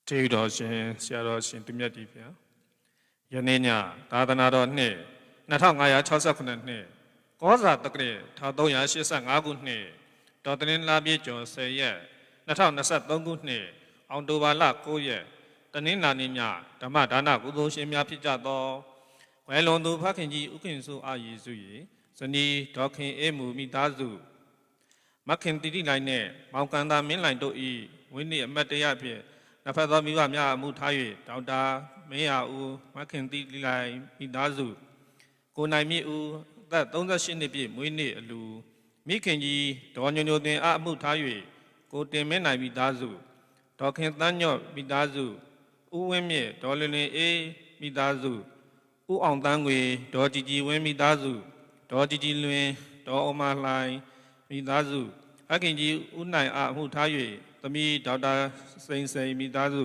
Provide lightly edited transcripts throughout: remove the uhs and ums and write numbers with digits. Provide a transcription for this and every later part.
တေတော်ရှင်ဆရာတော်ရှင်သူမြတ်တီဗျာယနေ့ညသာသနာတော်နှစ်2568နှစ်ကောဇာတက္ကရာ1385ခုနှစ်တော်တနင်္လာပြည်ကျော်10ရက်2023ခုနှစ်အောက်တိုဘာလ9ရက်တနင်္လာနေ့ညဓမ္မဒါနကုသိုလ်ရှင်များဖြစ်ကြသောဝယ်လွန်သူဖခင်ကြီးဥက္ကင်စုအာယေစု၏ဇနီးဒေါက်ခင်အေးမူမိသားစုမခင်တိတိလိုက်နှင့်မောင်ကန်သာမင်းလိုင်တို့၏ဝိနည်းအမတ်တရားဖြင့်နဖတ်သောမိဘများအမှုထား၍ဒေါက်တာမင်းရဦးမခင်တိတိလိုက်မိသားစုကိုနိုင်မြင့်ဦးအသက်38နှစ်ပြည့်မွေးနေ့အလူမိခင်ကြီးဒေါ်ညိုညိုတင်အမှုထား၍ကိုတင်မင်းနိုင်မိသားစုဒေါ်ခင်တန်းညော့မိသားစုဦးဝင်းမြင့်ဒေါ်လင်းလင်းအေးမိသားစုဦးအောင်တန်းငွေဒေါ်ကြည်ကြည်ဝင်းမိသားစုဒေါ်ကြည်ကြည်လွင်ဒေါ်အမလှိုင်မိသားစုအခင်ကြီးဦးနိုင်အမှုထား၍သမီးဒေါက်တာစိန်စိန်မိသားစု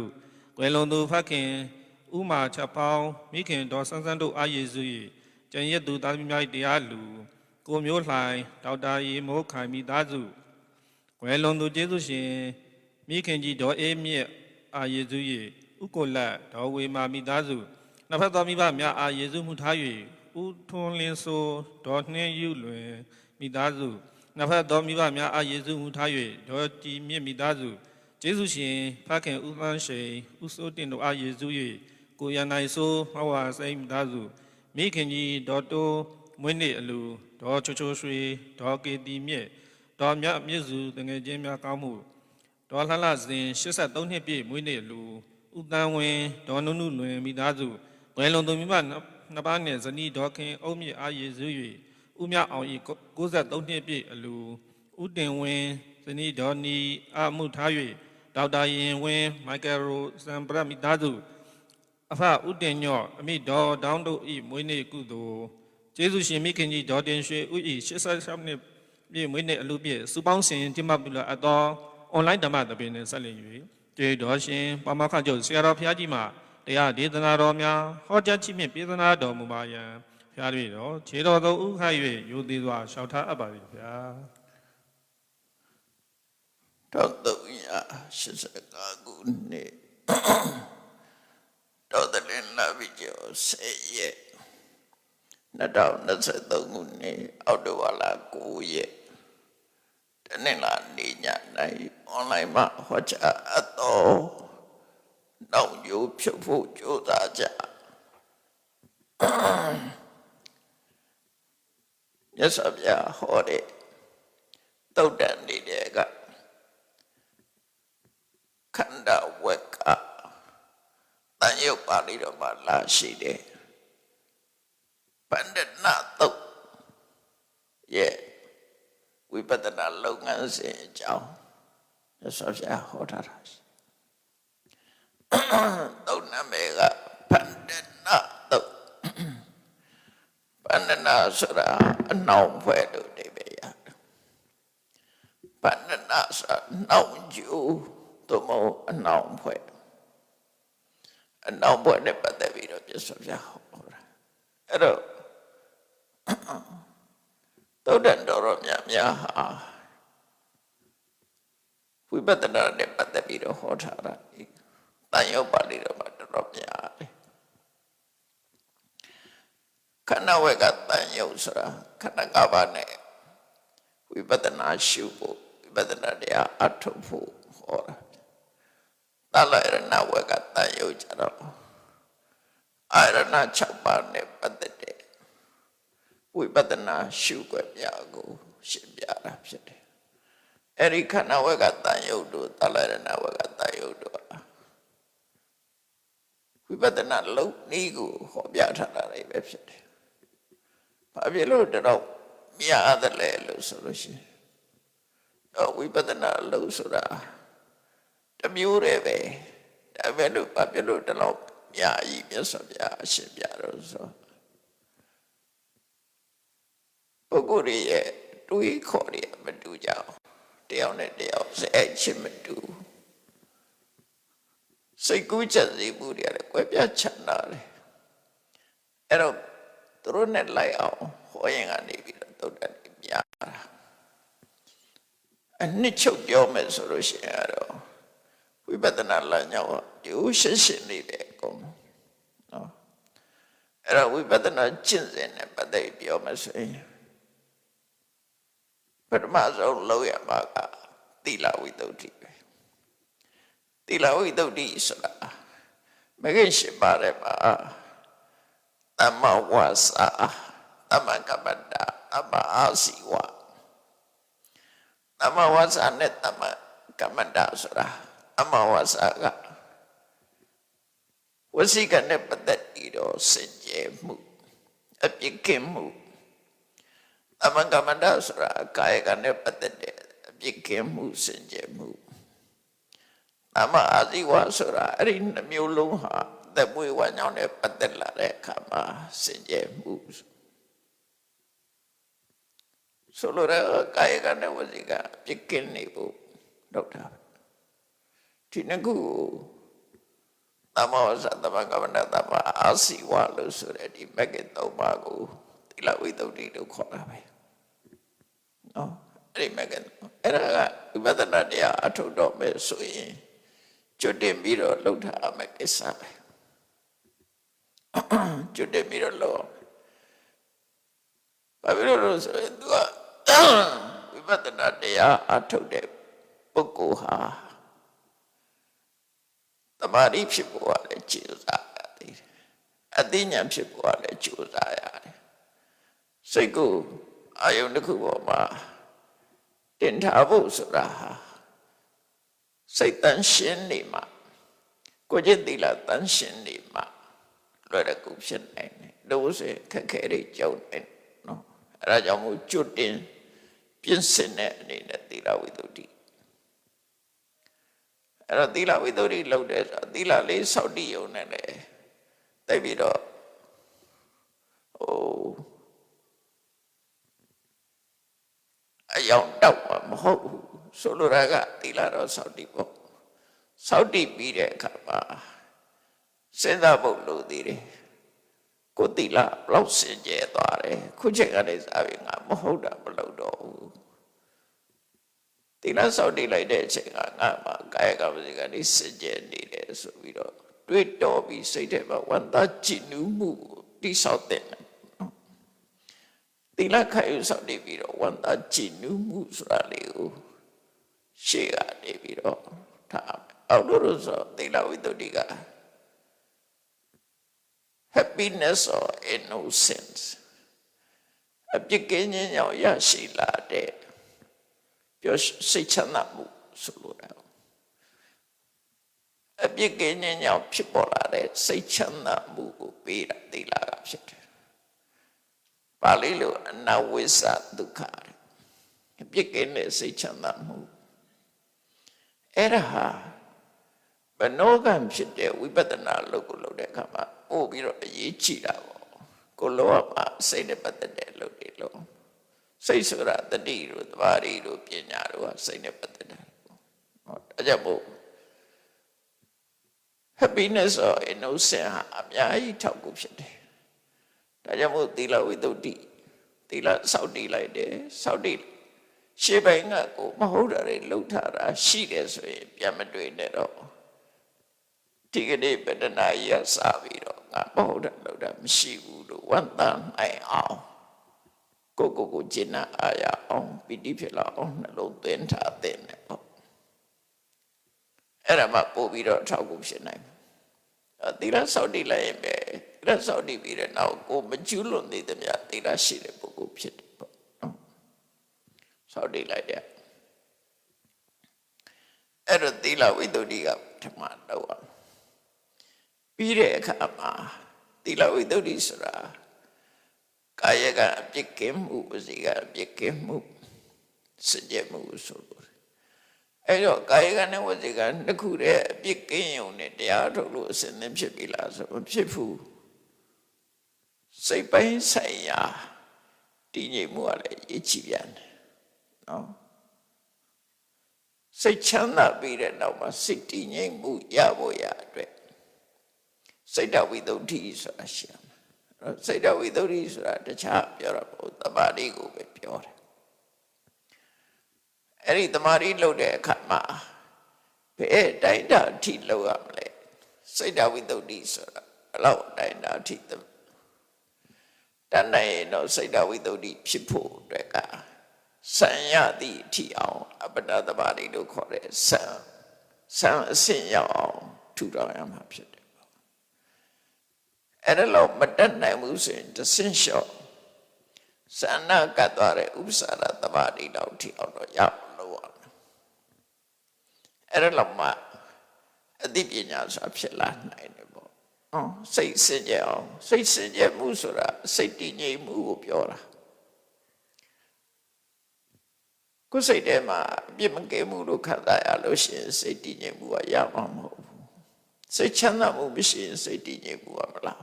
ကွယ်လွန်သူဖခင်ဦးမာချက်ပေါင်းမိခင်ဒေါ်ဆန်းဆန်းတို့အာယေစု၏ကျန်ရည်သူသားသမီးများတရားလူကိုမျိုးလှိုင်ဒေါက်တာရေမိုးခိုင်မိသားစုကွယ်လွန်သူကျေးဇူးရှင်မိခင်ကြီးဒေါ်အေးမြင့်အာယေစု၏ဥကိုလက်ဒေါ်ဝေမာမိသားစုနှစ်ဖက်သောမိဘများအာယေစုမှုထား၍ဦးထွန်းလင်းစိုးဒေါ်နှင်းယူလွင်မိသားစုနှစ်ဖက်သောမိဘများအာယေစုမှုထား၍ဒေါ်ကြည်မြင့်မိသားစုကျေးဇူးရှင်ဖခင်ဦးသန်းရှိန်ဦးစိုးတင်တို့အာယေစု၏ကိုရန်နိုင်စိုးမဝါစိန်မိသားစုမိခင်ကြီးဒေါ်တိုးမွေးနေ့အလူဒေါ်ချိုချိုရွှေဒေါ်ကေတီမြင့်ဒေါ်မြတ်မြင့်စုတငယ်ချင်းများကောင်းမှုဒေါ်လှလှစဉ်83နှစ်ပြည့်မွေးနေ့အလူဦးတန်းဝင်းဒေါ်နုနုလွင်မိသားစုဝယ်လွန်သူမိဘနှစ်ပါးနှင့်ဇနီးဒေါ်ခင်အုံးမြင့်အာယေစု၍ဦးမြအောင်၏93နှစ်ပြည့်အလူဦးတင်ဝင်းဇနီးဒေါ်နီအမှုထား၍ဒေါက်တာရင်ဝင်းမိုက်ကယ်ရိုစံပရမိသားစုအဖဦးတင်ညော့အမိဒေါ်ဒေါင်းတို့၏မွေးနေ့ကုသိုလ်ကျေးဇူးရှင်မိခင်ကြီးဒေါ်တင်ရွှေဦး၏86နှစ်ပြည့်မွေးနေ့အလူပြည့်စုပေါင်းစဉ်ကျင်းပပြုလာအပ်သောအွန်လိုင်းဓမ္မသဘင်နှင့်ဆက်လက်၍ကျေးတော်ရှင်ပါမခချုပ်ဆရာတော်ဘုရားကြီးမှတရားဒေသနာတော်များဟောကြားချီးမြှင့်ပေးသနာတော်မူပါယံဘုရားတွေ့တော်ခြေတော်သောဥခ၍ရိုသေစွာလျှောက်ထားအပ်ပါသည်ဗျာ1385ခုနှစ်တော်တလင်းလာပြီကျော်10ရက်2023ခုနှစ်အောက်တိုဘာလ9ရက်တနင်္လာနေ့ည၌အွန်လိုင်းမှာဟောကြားအပ်သောနောက်ရိုးဖြုတ်ဖို့ကြိုးစားကြမြတ်စွာဘုရားဟောတဲ့သုတ်တန်နေတဲ့ကခန္ဓာဝက်ကတန်ရုပ်ပါဠိတော်မှာလာရှိတယ်ပန္ဒနာသုတ်ရဲ့ဝိပဿနာလုပ်ငန်းစဉ်အကြောင်းမြတ်စွာဘုရားဟောထားတာသုတ်နာမေကပန္ဒနာသုတ်ပန္ဒနာဆိုတာအနှောင်ဖွဲ့လို့ဒီပဲရတယ်ပန္ဒနာဆိုတာနှောင်ကျူသို့မဟုတ်အနှောင်ဖွဲ့အနှောင်ဖွဲ့နဲ့ပတ်သက်ပြီးတော့ပြဆိုပြဟောတာအဲ့တော့သုတ်တန်တော်များဟာဝိပဿနာနဲ့ပတ်သက်ပြီးတော့ဟောထားတာတန်ရုပ်ပါဠိတော်မှာတော်များတယ်ခန္ဓာဝက်ကတန်ရုပ်ဆိုတာခန္ဓာ၅ပါးနဲ့ဝိပဿနာရှုဖို့ဝိပဿနာတရားအထုတ်ဖို့ဟောတာတလရဏဝက်ကတန်ရုပ်ကြတော့အာရဏ6ပါးနဲ့ပတ်သက်တဲ့ဝိပဿနာရှုွက်ပြကိုရှင်းပြတာဖြစ်တယ်အဲ့ဒီခန္ဓာဝက်ကတန်ရုပ်တို့တလရဏဝက်ကတန်ရုပ်တို့ဝိပဿနာလုံးနည်းကိုဟောပြထားတာတွေပဲဖြစ်တယ်။ဘာဖြစ်လို့တော့မြတ်တယ်လဲလို့ဆိုလို့ရှိရင်ဝိပဿနာလုံးဆိုတာတမျိုးတည်းပဲဒါပဲလို့ဘာဖြစ်လို့တော့မြတ်ကြီးမြတ်စွာဘုရားအရှင်းပြတော့ဆိုပုဂ္ဂိုလ်ရဲ့တွေးခေါ်ရမတူကြအောင်တယောက်နဲ့တယောက်စိတ်အချင်းမတူစိတ်ကူးချက်စီမှုတွေလည်းကွဲပြားချမ်းသာတယ်အဲ့တော့သူတို့နဲ့လိုက်အောင်ဟောရင်ကနေပြီးတော့သုတ်တန်ပြတာအနှစ်ချုပ်ပြောမယ်ဆိုလို့ရှိရင်တော့ဝိပ ပဿနာလမ်းကြောင်းကဒီရှင်းနေတယ်အကုန်နော်အဲ့ဒါဝိပဿနာကျင့်စဉ်နဲ့ပတ်သက်ပြောမှဆိုရင်ပထမဆုံးလုပ်ရမှာကသီလဝိတ္တုပဲသီလဝိတ္တုဆိုတာမဂ္ဂင်၈ပါးတဲ့မှာသမ္မာဝါစာသမ္မာကမ္မန္တာသမ္မာအာစီဝသမ္မာဝါစာနဲ့သမ္မာကမ္မန္တာဆိုတာသမ္မာဝါစာကဝစီကနဲ့ပတ်သက်ပြီးတော့စင်ကြယ်မှုအပြစ်ကင်းမှုသမ္မာကမ္မန္တာဆိုတာကာယကနဲ့ပတ်သက်တဲ့အပြစ်ကင်းမှုစင်ကြယ်မှုသမ္မာအာစီဝဆိုတာအဲ့ဒီနှမျိုးလုံးဟာသက်ပွေးဝမ်းကြောင်းနဲ့ပတ်သက်လာတဲ့အခါမှာစင်ကြယ်မှုဆိုလိုတဲ့ကာယကနဲ့ဝစီကပြစ်ကင်းနေဖို့လုပ်တာဒီနှစ်ခုသမ္မာဝါစာသမ္မာကမ္မန္တသမ္မာအာစီဝလို့ဆိုတဲ့ဒီမဂ္ဂင်၃ပါးကိုသီလဝိတ္တုလို့ခေါ်တာပဲနော်အဲ့ဒီမဂ္ဂင်အဲ့ဒါကဝိပဿနာတရားအထုတ်တော့မယ်ဆိုရင်ကျွတ်တင်ပြီးတော့လှုပ်ထားမယ်ကိစ္စပဲကျွတ်တင်ပြီးတော့လှုပ်ဘာဖြစ်လို့လဲဆိုရင်သူကဝိပဿနာတရားအထုတ်တဲ့ပုဂ္ဂိုလ်ဟာတမာတိဖြစ်ဖို့ကလည်းကြိုးစားရတယ်အသိဉာဏ်ဖြစ်ဖို့ကလည်းကြိုးစားရတယ်စိတ်ကိုအာယုန်တစ်ခုပေါ်မှာတင်ထားဖို့ဆိုတာဟာစိတ်တန်ရှင်းနေမှာကိုယ်ကျင့်သီလတန်ရှင်းနေမှာလွယ်တကူဖြစ်နိုင်တယ်လို့ဆိုခက်ခဲတွေကြောက်နေနော်အဲဒါကြောင့်မို့ကျွတ်တင်ပြင်ဆင်တဲ့အနေနဲ့သီလဝိတ္တုအဲ့တော့သီလဝိတ္တုလုပ်တဲ့ဆိုသီလလေးစောင့်တည်ရုံနဲ့လေတိတ်ပြီးတော့အယောင်တောက်မှာမဟုတ်ဘူးဆိုလိုတာကသီလတော့စောင့်တည်ဖို့စောင့်တည်ပြီးတဲ့အခါမှာစဉ်းစားဖို့လိုသေးတယ်ကိုသီလဘလောက်စင်ကြယ်သွားတယ်ခုချိန်ကနေစပြီးငါမဟုတ်တာမလုပ်တော့ဘူးသီလစောင့်တည်လိုက်တဲ့အချိန်ကငါမှာကာယကံဝစီကနေစင်ကြယ်နေတယ်ဆိုပြီးတော့တွေးတော်ပြီးစိတ်ထဲမှာဝန္တာကြည်နူးမှုတိဆောက်တဲ့သီလခံယူစောင့်တည်ပြီးတော့ဝန္တာကြည်နူးမှုဆိုတာလေးကိုရှေ့ကနေပြီးတော့ထားအောက်လို့ဆိုသီလဝိတ္တုက happiness or innocence အပြစ်ကင်းခြင်းကြောင့်ရရှိလာတဲ့ပြောစိတ်ချမ်းသာမှုဆိုလိုတာအပြစ်ကင်းခြင်းကြောင့်ဖြစ်ပေါ်လာတဲ့စိတ်ချမ်းသာမှုကိုပေးတာသီလကဖြစ်တယ်ပါဠိလိုအနဝိဇ္ဇဒုက္ခအပြစ်ကင်းတဲ့စိတ်ချမ်းသာမှုအဲ့ဒါဟာဘနောကံဖြစ်တဲ့ဝိပဿနာလုပ်ကိုလုပ်တဲ့အခါမှာပို့ပြီးတော့အရေးကြီးတာပေါ့ကိုလောကစိတ်နဲ့ပတ်သက်တဲ့လုပ်တွေလို့စိတ်ဆိုတာတတိတို့သဘာဝတို့ပညာတို့ဟာစိတ်နဲ့ပတ်သက်တာဟောဒါကြောင့်မို့ happiness or innocence ဟာအများကြီးထောက်ကူဖြစ်တယ်ဒါကြောင့်မို့သီလဝိတ္တုသီလစောင့်တည်လိုက်တယ်စောင့်တည်ရှေ့ပိုင်းကကိုမဟုတ်တာတွေလှုပ်ထားတာရှိတယ်ဆိုရင်ပြန်မတွေ့နဲ့တော့ဒီကနေ့ပဒနာရစပြီးတော့ငါမဟုတ်တာလှုပ်တာမရှိဘူးလို့ဝန်တန်နိုင်အောင်ကိုကျင့်နာအားရအောင်ပီတိဖြစ်လာအောင်နှလုံးသွင်းထားတဲ့နဲ့ပေါ့အဲ့ဒါမှပို့ပြီးတော့ထောက်ကူဖြစ်နိုင်တယ်သီလစောင့်တည်လိုက်ရင်ပဲသီလစောင့်တည်ပြီးတဲ့နောက်ကိုမကျူးလွန်သေးသမျှသီလရှိတဲ့ပုဂ္ဂိုလ်ဖြစ်တယ်ပေါ့နော်စောင့်တည်လိုက်တဲ့အဲ့တော့သီလဝိတ္တုကဓမ္မတော့ပြီးတဲ့အခါမှာသီလဝိတ္တုဆိုတာကာယကအပြစ်ကင်းမှုဝစီကအပြစ်ကင်းမှုစကြမှုဆိုလို့အဲ့တော့ကာယကနဲ့ဝစီကနှစ်ခုတည်းအပြစ်ကင်းရုံနဲ့တရားထုတ်လို့အစဉ်သင်းဖြစ်ပြီလားဆိုမဖြစ်ဘူးစိတ်ပိုင်းဆိုင်ရာတည်ငြိမ်မှုကလည်းရည်ချီပြန်တယ်နော်စိတ်ချမ်းသာပြီးတဲ့နောက်မှာစိတ်တည်ငြိမ်မှုရဖို့ရအတွက်စိတ်တဝိတ္တုဆိုတာရှိတယ်စိတ်တဝိတ္တုဆိုတာတခြားပြောတာပေါ့တမာတိကိုပဲပြောတယ်အဲ့ဒီတမာတိလုပ်တဲ့အခါမှာ ဘယ်တိုင်းတာအထိလောက်ရမလဲစိတ်ဓာတ်ဝိသုဒ္ဓိဆိုတာဘယ်လောက်တိုင်းတာအထိတတ်နိုင်ရင်တော့စိတ်ဓာတ်ဝိသုဒ္ဓိဖြစ်ဖို့အတွက်ကစံရသည့်အထိအောင်အပ္ပဒသဘာတိလို့ခေါ်တဲ့စံအဆင့်ရောက်အောင်ထူထောင်ရမှာဖြစ်တယ်ပေါ့အဲ့ဒါလို့မတတ်နိုင်ဘူးဆိုရင်တစ်ဆင့်လျှော့စံနာကတ်သွားတဲ့ဥပ္ပစာရသဘာတိတော့ထိအောင်တော့ရအောင်လုပ်ရမယ်အဲ့ဒါလို့မှအသိပညာဆိုတာဖြစ်လာနိုင်တယ်ပေါ့စိတ်စင်ကြယ်အောင်စိတ်စင်ကြယ်မှုဆိုတာစိတ်တည်ငြိမ်မှုကိုပြောတာကိုယ်စိတ်ထဲမှာအပြစ်မကင်းမှုလို့ခံစားရလို့ရှိရင်စိတ်တည်ငြိမ်မှုကရမှာမဟုတ်ဘူးစိတ်ချမ်းသာမှုမရှိရင်စိတ်တည်ငြိမ်မှုကမလာ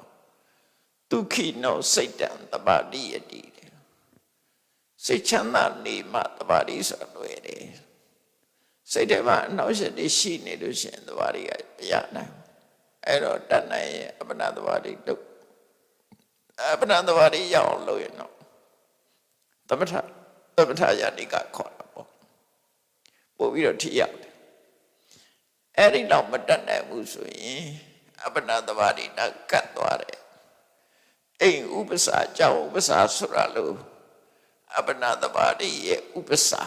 ဒုက္ခိနောစိတ်တံတပါတိယတိစိတ်ချမ်းသာနေမှတပါတိဆိုလွယ်တယ်စိတ်ထဲမှာအနှောက်အယှက်တွေရှိနေလို့ရှိရင်တပါတိကမရနိုင်အဲ့တော့တတ်နိုင်ရင်အပ္ပနာတပါတိတို့အပ္ပနာတပါတိရအောင်လုပ်ရင်တော့သမထယာတိကခေါ်တာပေါ့ပို့ပြီးတော့ထိရောက်တယ်အဲ့ဒီတော့မတတ်နိုင်ဘူးဆိုရင်အပ္ပနာတပါတိကကတ်သွားတယ်အိမ်ဥပ္ပစာကြောင့်ဥပ္ပစာဆိုတာလို့အပ္ပနာတပါတိရဲ့ဥပ္ပစာ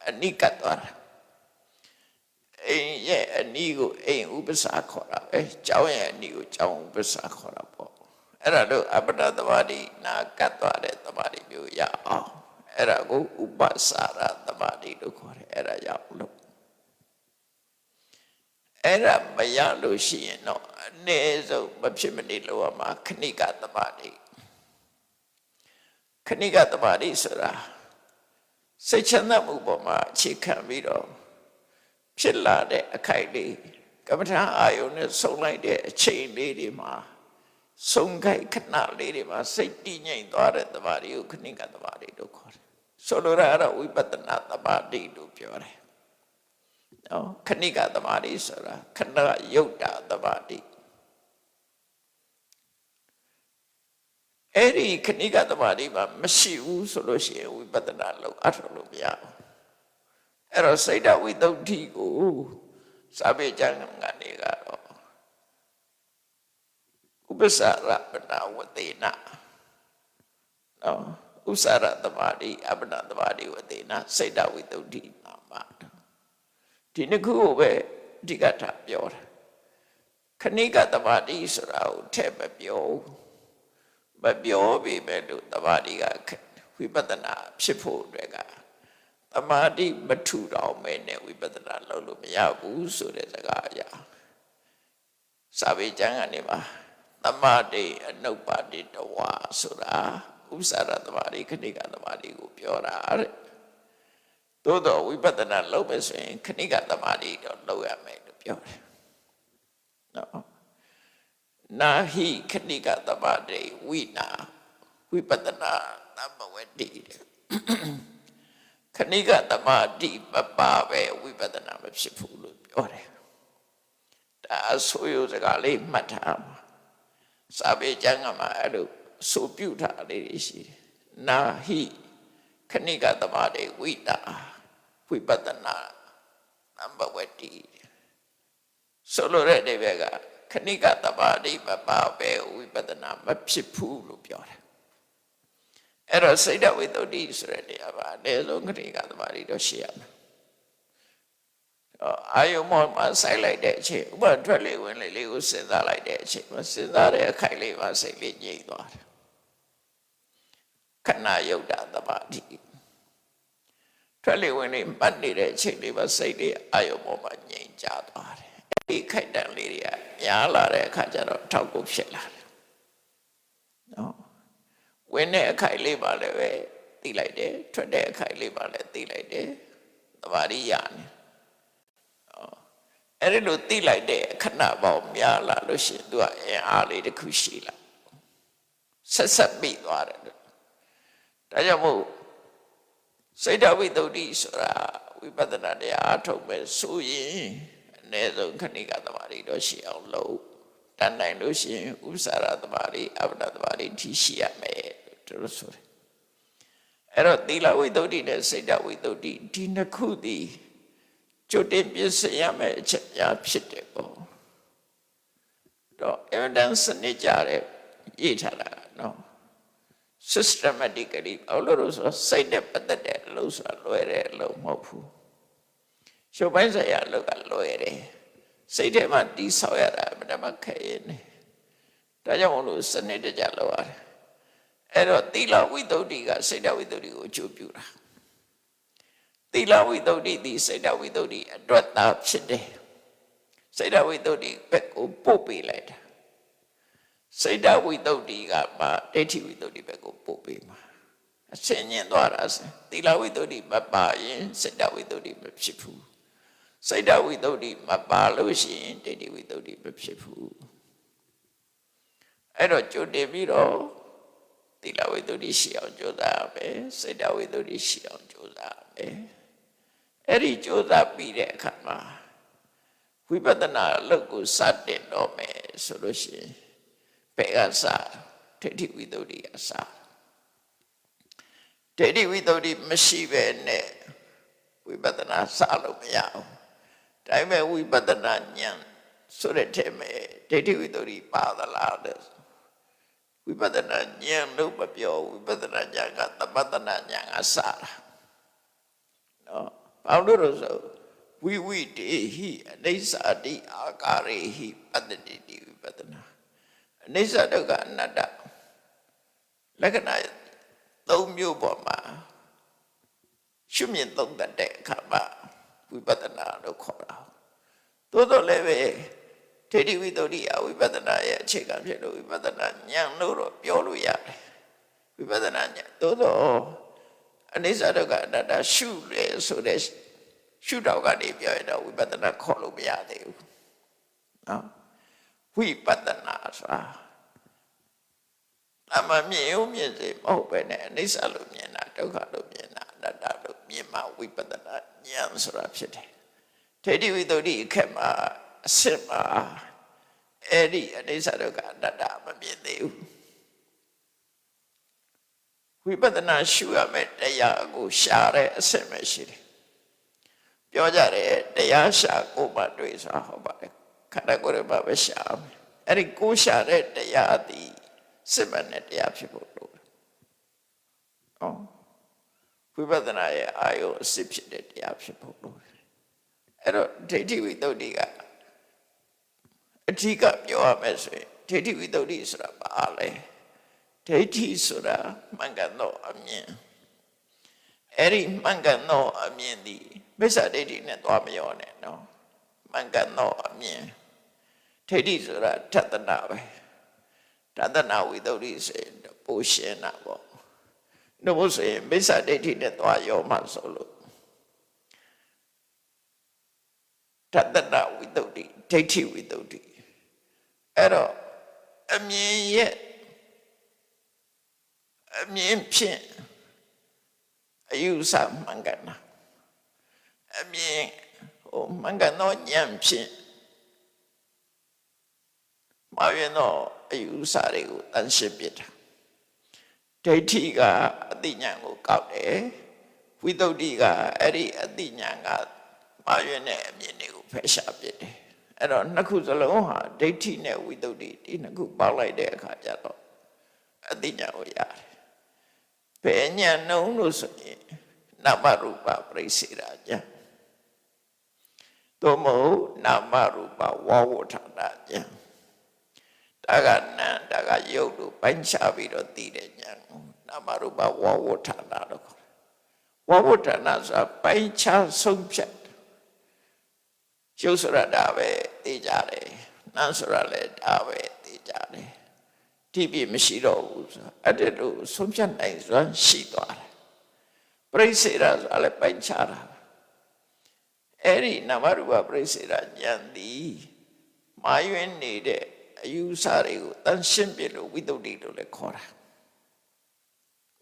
အနိကတ်သွားတာအိမ်ရဲ့အနီးကိုအိမ်ဥပ္ပစာခေါ်တာပဲကျောင်းရဲ့အနီးကိုကျောင်းဥပ္ပစာခေါ်တာပေါ့အဲ့ဒါလို့အပ္ပနာတပါတိနာကတ်သွားတဲ့တပါတိမျိုးရအောင်အဲ့ဒါကိုဥပ္ပစာရတပါတိလို့ခေါ်တယ်အဲ့ဒါရအောင်လို့အဲ့ဒါမရလို့ရှိရင်တော့အနည်းဆုံးမဖြစ်မနေလို့ရမှာခဏိကတပါတိခဏိကတပါတိဆိုတာစိတ်ချမ်းသာမှုပေါ်မှာအခြေခံပြီးတော့ဖြစ်လာတဲ့အခိုက်လေးကမ္မထာအာယုန်နဲ့ဆုံလိုက်တဲ့အချိန်လေးတွေမှာဆုံခိုက်ခဏလေးတွေမှာစိတ်တည်ငြိမ်သွားတဲ့တပါတိကိုခဏိကတပါတိလို့ခေါ်တယ်ဆိုလိုတာကတော့ဝိပဿနာတပါတိလို့ပြောတယ်နော်ခဏိကတပါတိဆိုတာခဏယုတ်တာတပါတိအဲ့ဒီခဏိကတပါတိမှာမရှိဘူးဆိုလို့ရှိရင်ဝိပဿနာလို့အထောက်လို့မရဘူးအဲ့တော့စိတ်ဓာတ်ဝိသုဒ္ဓိကိုစာပေကျမ်းကနေကတော့ဥပ္ပစာရပနာဝတေနနော်ဥစ္စာရတပါတိအပ္ပနာတပါတိဝတေနစိတ်ဓာတ်ဝိသုဒ္ဓိနာမဒီနှစ်ခုကိုပဲအဓိကထားပြောတာခဏိကတပါတိဆိုတာကိုထည့်မပြောပြီပဲလို့တပါတိကဝိပဿနာဖြစ်ဖို့အတွက်ကသမာဓိမထူတော်မဲနဲ့ဝိပဿနာလုပ်လို့မရဘူးဆိုတဲ့စကားအရာစာပေကျမ်းကနေမှာသမာဓိအနုပ္ပါတိတဝါဆိုတာဥစ္စာရသမာဓိခဏိကသမာဓိကိုပြောတာတဲ့သို့တော့ဝိပဿနာလုပ်မယ်ဆိုရင်ခဏိကသမာဓိတော့လုပ်ရမယ်လို့ပြောတယ်နော်နာဟိခဏိကသမာဓိဝိနာဝိပဿနာသမ္ပဝတ္တိခဏိကသမာဓိမပါပဲဝိပဿနာမဖြစ်ဘူးလို့ပြောတယ်ဒါအဆိုးရိုးစကားလေးမှတ်ထားမှာစာပေကျမ်းကမှာအဲ့လိုဆိုပြုထားလေးရှိတယ်နာဟိခဏိကသမာဓိဝိတာဝိပဿနာသမ္ပဝတ္တိဆိုလိုတဲ့အိဗယ်ကခဏိကသမာဓိမပါပဲဝိပဿနာမဖြစ်ဘူးလို့ပြောတယ်အဲ့တော့စိတ်ဓာတ်ဝိသုဒ္ဓိဆိုတဲ့နေရာမှာအနည်းဆုံးခဏိကသမာဓိတော့ရှိရမယ်အာယုံမှာစိုက်လိုက်တဲ့အချိန်ဥပမာထွက်လေဝင်လေလေးကိုစဉ်းစားလိုက်တဲ့အချိန်မှာစဉ်းစားတဲ့အခိုက်လေးမှာစိတ်လေးငြိမ်သွားတယ်ခဏယုတ်တာသမာဓိထွက်လေဝင်လေမှတ်နေတဲ့အချိန်လေးမှာစိတ်လေးအာယုံမှာငြိမ်ကြသွားတယ်ဒီခိုက်တန်လေးတွေကများလာတဲ့အခါကျတော့ထောက်ကိုဖြစ်လာတယ်နော်ဝင်တဲ့အခိုက်လေးပါလည်းပဲသိလိုက်တယ်ထွက်တဲ့အခိုက်လေးပါလည်းသိလိုက်တယ်သမာဓိရနေအဲ့ဒီလိုသိလိုက်တဲ့ခဏပေါင်းများလာလို့ရှိရင်သူကအင်အားလေးတစ်ခုရှိလာဆက်ပြီးသွားတယ်ဒါကြောင့်မို့စိတ်ဓာတ်ဝိသုဒ္ဓိဆိုတာဝိပဿနာတရားအထုတ်မဲ့ဆိုရင်အနည်းဆုံးခဏိကသမာဓိတော့ရှိအောင်လုပ်တတ်နိုင်လို့ရှိရင်ဥစ္စာရသမာဓိအပ္ပဒသမာဓိထိရှိရမယ်လို့ဆိုတယ်အဲ့တော့သီလဝိသုဒ္ဓိနဲ့စိတ်ဓာတ်ဝိသုဒ္ဓိဒီနှစ်ခုသည် ကြိုတင်ပြင်ဆင်ရမယ့်အချက်များဖြစ်တယ်ပေါ့တော့ evidence စနစ်ကြတဲ့ရေးထားတာနော် systematically ဘာလို့လဲဆိုတော့စိတ်နဲ့ပတ်သက်တဲ့အလုပ်ဆိုတာလွယ်တဲ့အလုပ်မဟုတ်ဘူးရှုပ်ပိုင်းဆိုင်ရာအလုပ်ကလွယ်တယ်စိတ်ထဲမှာတီးဆောက်ရတာမတမခက်ရင်ဒါကြောင့်မလို့စနစ်တကျလုပ်ရတယ်အဲ့တော့သီလဝိတ္တုကစိတ်တဝိတ္တုကိုအကျိုးပြုတာသီလဝိတ္တုသည်စိတ်တဝိတ္တုအတွက်သာဖြစ်တယ်စိတ်တဝိတ္တုဘက်ကိုပို့ပေးလိုက်တာစိတ်တဝိတ္တုကမှဒိဋ္ဌိဝိတ္တုဘက်ကိုပို့ပေးမှာအစင်ញင်သွားတာသီလဝိတ္တုမပါရင်စိတ်တဝိတ္တုမဖြစ်ဘူးစိတ်တဝိတ္တုမပါလို့ရှိရင်ဒိဋ္ဌိဝိတ္တုမဖြစ်ဘူးအဲ့တော့ကြိုတင်ပြီးတော့သီလဝိတ္တုရှိအောင်ကြိုးစားရမယ်စိတ်တဝိတ္တုရှိအောင်ကြိုးစားရမယ်အဲ့ဒီကြိုးစားပြီးတဲ့အခါမှာဝိပဿနာအလုပ်ကိုစတင်တော့မယ်ဆိုလို့ရှိရင်ဘယ်ကစဒိဋ္ဌိဝိတ္တုကစဒိဋ္ဌိဝိတ္တုမရှိပဲနဲ့ဝိပဿနာစလို့မရဘူးဒါပေမဲ့ဝိပဿနာဉာဏ်ဆိုတဲ့ထဲမှာဒိဋ္ဌိဝိတ္တုပါသလားတဲ့ဝိပဿနာဉာဏ်လို့မပြောဝိပဿနာဉာဏ်ကသမထနာဉာဏ်ကစတာနော်ဘာလို့လဲဆိုဝိဝိတေဟိအနိစ္စတိအာကာရေဟိပတ္တိတိဝိပဿနာအနိစ္စဒုက္ခအနတ္တလက္ခဏာ၃မျိုးပေါ်မှာရှုမြင်သုံးသပ်တဲ့အခါမှာဝိပဿနာလို့ခေါ်တာသို့တော်လည်းပဲဒိဋ္ဌိဝိတ္တုဝိပဿနာရဲ့အခြေခံဖြစ်လို့ဝိပဿနာဉာဏ်လို့တော့ပြောလို့ရတယ်ဝိပဿနာဉာဏ်သို့တော်အနိစ္စဒုက္ခအနတ္တရှုလေဆိုတဲ့ရှုတော့ကနေပြောရတော့ဝိပဿနာခေါ်လို့မရသေးဘူးနော်ဝိပဿနာဆိုတာအမှမြင်ရုံမြင်စေမဟုတ်ပဲနဲ့အနိစ္စလို့မြင်တာဒုက္ခလို့မြင်တာအနတ္တလို့မြင်မှဝိပဿနာဉာဏ်ဆိုတာဖြစ်တယ်ဒိဋ္ဌိဝိတ္တုအခက်မှာအစစ်မှာအဲ့ဒီအနိစ္စဒုက္ခအနတ္တမမြင်သေးဘူးဝိပဿနာရှုရမယ့်တရားကိုရှာတဲ့အစစ်ပဲရှိတယ်ပြောကြတယ်တရားရှာကိုမှတွေ့ဆိုတာဟုတ်ပါတယ်ခန္ဓာကိုယ်ရဲ့ဘာပဲရှာမယ်အဲ့ဒီကိုရှာတဲ့တရားသည်စစ်မှန်တဲ့တရားဖြစ်ဖို့လိုတယ်။ဟောဝိပဿနာရဲ့အာယုအစစ်ဖြစ်တဲ့တရားဖြစ်ဖို့လိုတယ်။အဲ့တော့ဒိဋ္ဌိဝိတ္တုကအဓိကပြောရမယ်ဆိုရင်ဒိဋ္ဌိဝိတ္တုဆိုတာဘာလဲ။ဒိဋ္ဌိဆိုတာမှန်ကန်သောအမြင်အဲ့ဒီမှန်ကန်သောအမြင်သည်မိစ္ဆာဒိဋ္ဌိနဲ့သွားမရောနဲ့နော်မှန်ကန်သောအမြင်ဒိဋ္ဌိဆိုတာထတနာပဲထတနာဝိတ္တုဆိုရင်ပိုရှင်းတာပေါ့တို့ဆိုရင်မိစ္ဆာဒိဋ္ဌိနဲ့သွားရောမှဆိုလို့ထတနာဝိတ္တုဒိဋ္ဌိဝိတ္တုအဲ့တော့အမြင်ရဲ့အမြင်ဖြင့်အယူဆမှန်ကန်တာအမြင်မှန်ကန်သောဉာဏ်ဖြင့်မှားယွင်းသောအယူဆတွေကိုတန်ရှင်းပြတာဒိဋ္ဌိကအသိဉာဏ်ကိုကောက်တယ်ဝိတ္တုကအဲ့ဒီအသိဉာဏ်ကမှားယွင်းတဲ့အမြင်တွေကိုဖယ်ရှားပြတယ်အဲ့တော့နှစ်ခုစလုံးဟာဒိဋ္ဌိနဲ့ဝိတ္တုဒီနှစ်ခုပေါင်းလိုက်တဲ့အခါကျတော့အသိဉာဏ်ကိုရတယ်ဘယ်ဉာဏ်နှုံးလို့ဆိုရင်နာမရူပပရိစ္ဆေဒဉာဏ်သို့မဟုတ်နာမရူပဝါဝဋ္ဌာဏဉာဏ်ဒါကနာဒါကယုတ်လို့ပိုင်းခြားပြီးတော့သိတဲ့ဉာဏ်နာမရူပဝါဝဋ္ဌာဏလို့ခေါ်တယ်ဝါဝဋ္ဌာဏဆိုတာပိုင်းခြားဆုံးဖြတ်ယုတ်ဆိုတာဒါပဲသိကြတယ်နာဆိုတာလည်းဒါပဲသိကြတယ်ဒီပြမရှိတော့ဘူးဆိုအဲ့ဒါလို့ဆုံးဖြတ်နိုင်စွမ်းရှိသွားတယ်ပရိစ္ဆေဒဆိုတာလည်းပိုင်းခြားတာအဲ့ဒီနာမရူပပရိစ္ဆေဒဉာဏ်သည်မာယွင်းနေတဲ့အယူဆတွေကိုတန်ရှင်းပြလို့ဝိတ္တုလို့လည်းခေါ်တာ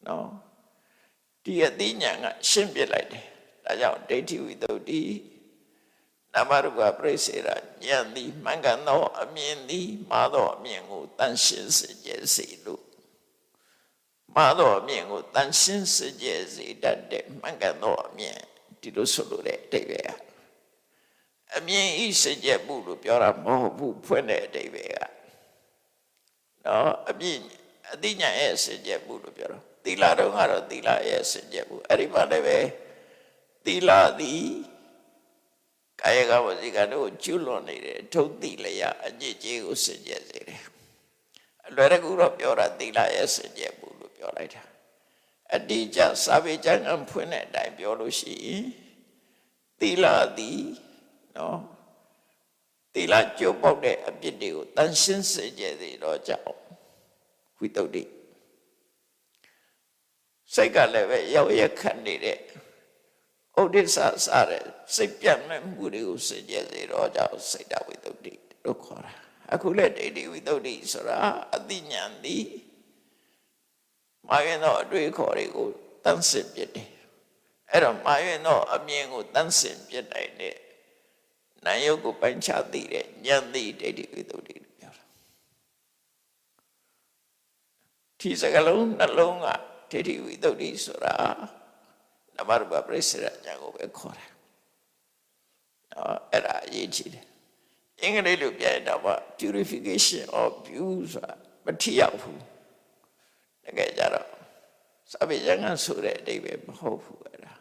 နော်ဒီအသိဉာဏ်ကရှင်းပြလိုက်တယ်ဒါကြောင့်ဒိဋ္ဌိဝိတ္တုနာမရူပပရိစ္ဆေဒဉာဏ်သည်မှန်ကန်သောအမြင်သည်မှားသောအမြင်ကိုတန်ရှင်းစေခြင်းစေလို့မှားသောအမြင်ကိုတန်ရှင်းစေခြင်းစေတတ်တဲ့မှန်ကန်သောအမြင်ဒီလိုဆိုလိုတဲ့အဓိပ္ပာယ် အမြင်ဤစင်ကြယ်မှုလို့ပြောတာမဟုတ်ဘူးဖွင့်တဲ့အဓိပ္ပာယ်ကနော်အမြင်အသိဉာဏ်ရဲ့စင်ကြယ်မှုလို့ပြောတော့သီလတော့ကတော့သီလရဲ့စင်ကြယ်မှုအဲ့ဒီမှာလည်းပဲသီလသည်ကာယကဝစီကတို့ကျွလွန်နေတဲ့ထုံးသီလရအညစ်အကြေးကိုစင်ကြယ်စေတယ်အလွယ်တကူတော့ပြောတာသီလရဲ့စင်ကြယ်မှုလို့ပြောလိုက်တာအတိအကျစာပေကျမ်းကဖွင့်တဲ့အတိုင်းပြောလို့ရှိရင်သီလသည်နော်သီလကျုပ်ပေါက်တဲ့အပြစ်တွေကိုတန်ရှင်းစေကြစေတော့ကြောင့်ဝိသုဒ္ဓိစိတ်ကလည်းပဲရောက်ရခတ်နေတဲ့ဥဒိစ္စစားတဲ့စိတ်ပြတ်မဲ့မှုတွေကိုစေကြစေတော့ကြောင့်စိတ်တဝိသုဒ္ဓိလို့ခေါ်တာအခုလည်းဒိဋ္ဌိဝိသုဒ္ဓိဆိုတာအသိဉာဏ်သည်မာရင်တော့အတွေ့အခေါ်တွေကိုတန်းစစ်ပြတယ်အဲ့တော့မာရင်တော့အမြင်ကိုတန်းစစ်ပြနိုင်တဲ့နာယုတ်ကိုပိုင်းခြားသိတဲ့ဉာဏ်သိဒိဋ္ဌိဝိသုဒ္ဓိလို့ပြောတာဒီစကားလုံးနှလုံးကဒိဋ္ဌိဝိသုဒ္ဓိဆိုတာနမရူပပရိစ္ဆေရဉာဏ်ကိုပဲခေါ်တယ်အဲ့ဒါအရေးကြီးတယ်အင်္ဂလိပ်လိုပြန်တော့ purification of view ဆိုတာမထီရောက်ဘူးတကယ်ကြတော့စာပေကျမ်းကဆိုတဲ့အဓိပ္ပာယ်မဟုတ်ဘူးအဲ့ဒါ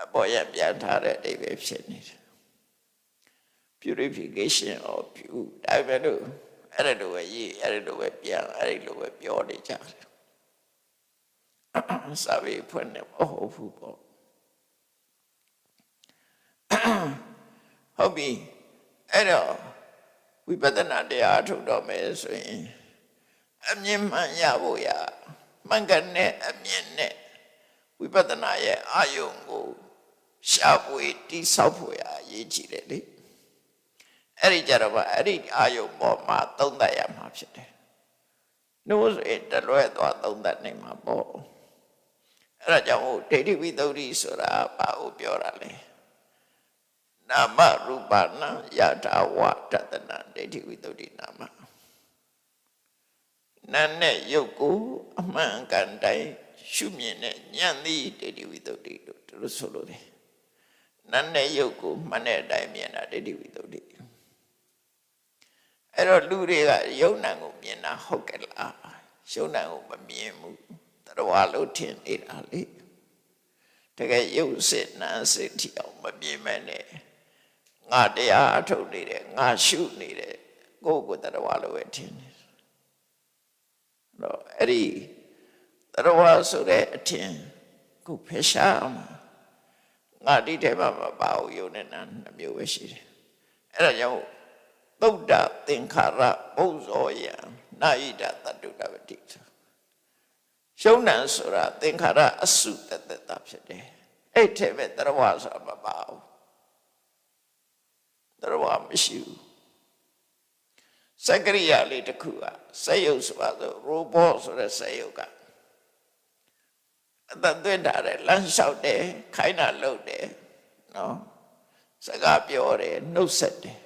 အပေါ်ရပြန်ထားတဲ့အဓိပ္ပာယ်ဖြစ်နေတယ် purification of view ဒါပဲလို့အဲ့ဒါလိုပဲရေးအဲ့ဒါလိုပဲပြန်အဲ့ဒီလိုပဲပြောနေကြတယ်စာပေဖွင့်နေမဟုတ်ဘူးပေါ့ဟုတ်ပြီအဲ့တော့ဝိပဿနာတရားထုတ်တော့မယ်ဆိုရင်အမြင်မှန်ရဖို့ရမှန်ကန်တဲ့အမြင်နဲ့ဝိပဿနာရဲ့အာယုံကိုရှာဖွေတိဆောက်ဖို့ရအရေးကြီးတယ်လေအဲ့ဒီကြတော့အဲ့ဒီအာယုံပေါ်မှာသုံးသပ်ရမှာဖြစ်တယ်နှိုးဆိုရင်တလွဲသွားသုံးသပ်နိုင်မှာပေါ့အဲ့ဒါကြောင့်ဒိဋ္ဌိဝိသုဒ္ဓိဆိုတာဘာကိုပြောတာလဲနာမရူပနာယထာဝတတနာဒိဋ္ဌိဝိသုဒ္ဓိနာမနာနဲ့ရုပ်ကိုအမှန်ကန်တိုင်းရှုမြင်တဲ့ဉာဏ်သည်ဒိဋ္ဌိဝိသုဒ္ဓိလို့သူတို့ဆိုလို့တယ်နာနဲ့ရုပ်ကိုမှန်တဲ့အတိုင်းမြင်တာဒိဋ္ဌိဝိသုဒ္ဓိအဲ့တော့လူတွေကယုံနာကိုမြင်တာဟုတ်ကဲ့လားယုံနာကိုမမြင်ဘူးတရားလို့ထင်နေတာလေတကယ်ရုပ်စစ်နာစစ်ထီအောင်မမြင်မဲ့နဲ့ငါတရားအထုတ်နေတယ်ငါရှုနေတယ်ကိုယ့်ကိုယ်တရားလို့ပဲထင်နေတော့အဲ့ဒီတရားဆိုတဲ့အထင်ကိုဖယ်ရှားမှာငါဒီထဲမှာမပါဘူးယုံနဲ့နာနှမျိုးပဲရှိတယ်အဲ့ဒါကြောင့်သုဒ္ဓသင်္ခါရဘုဇောယံနာဣဒတတုတဝတိရှုံးနံဆိုတာသင်္ခါရအစုတသက်တာဖြစ်တယ်အဲ့ထဲပဲတရားဆိုတာမပါဘူးတရားမရှိဘူးစက္ကရိယာလေးတစ်ခုကစက်ရုပ်ဆိုပါဆိုရိုဘောဆိုတဲ့စက်ရုပ်ကအသက်သွင်းထားတယ်လမ်းလျှောက်တယ်ခိုင်းတာလုပ်တယ်နော်စကားပြောတယ်နှုတ်ဆက်တယ်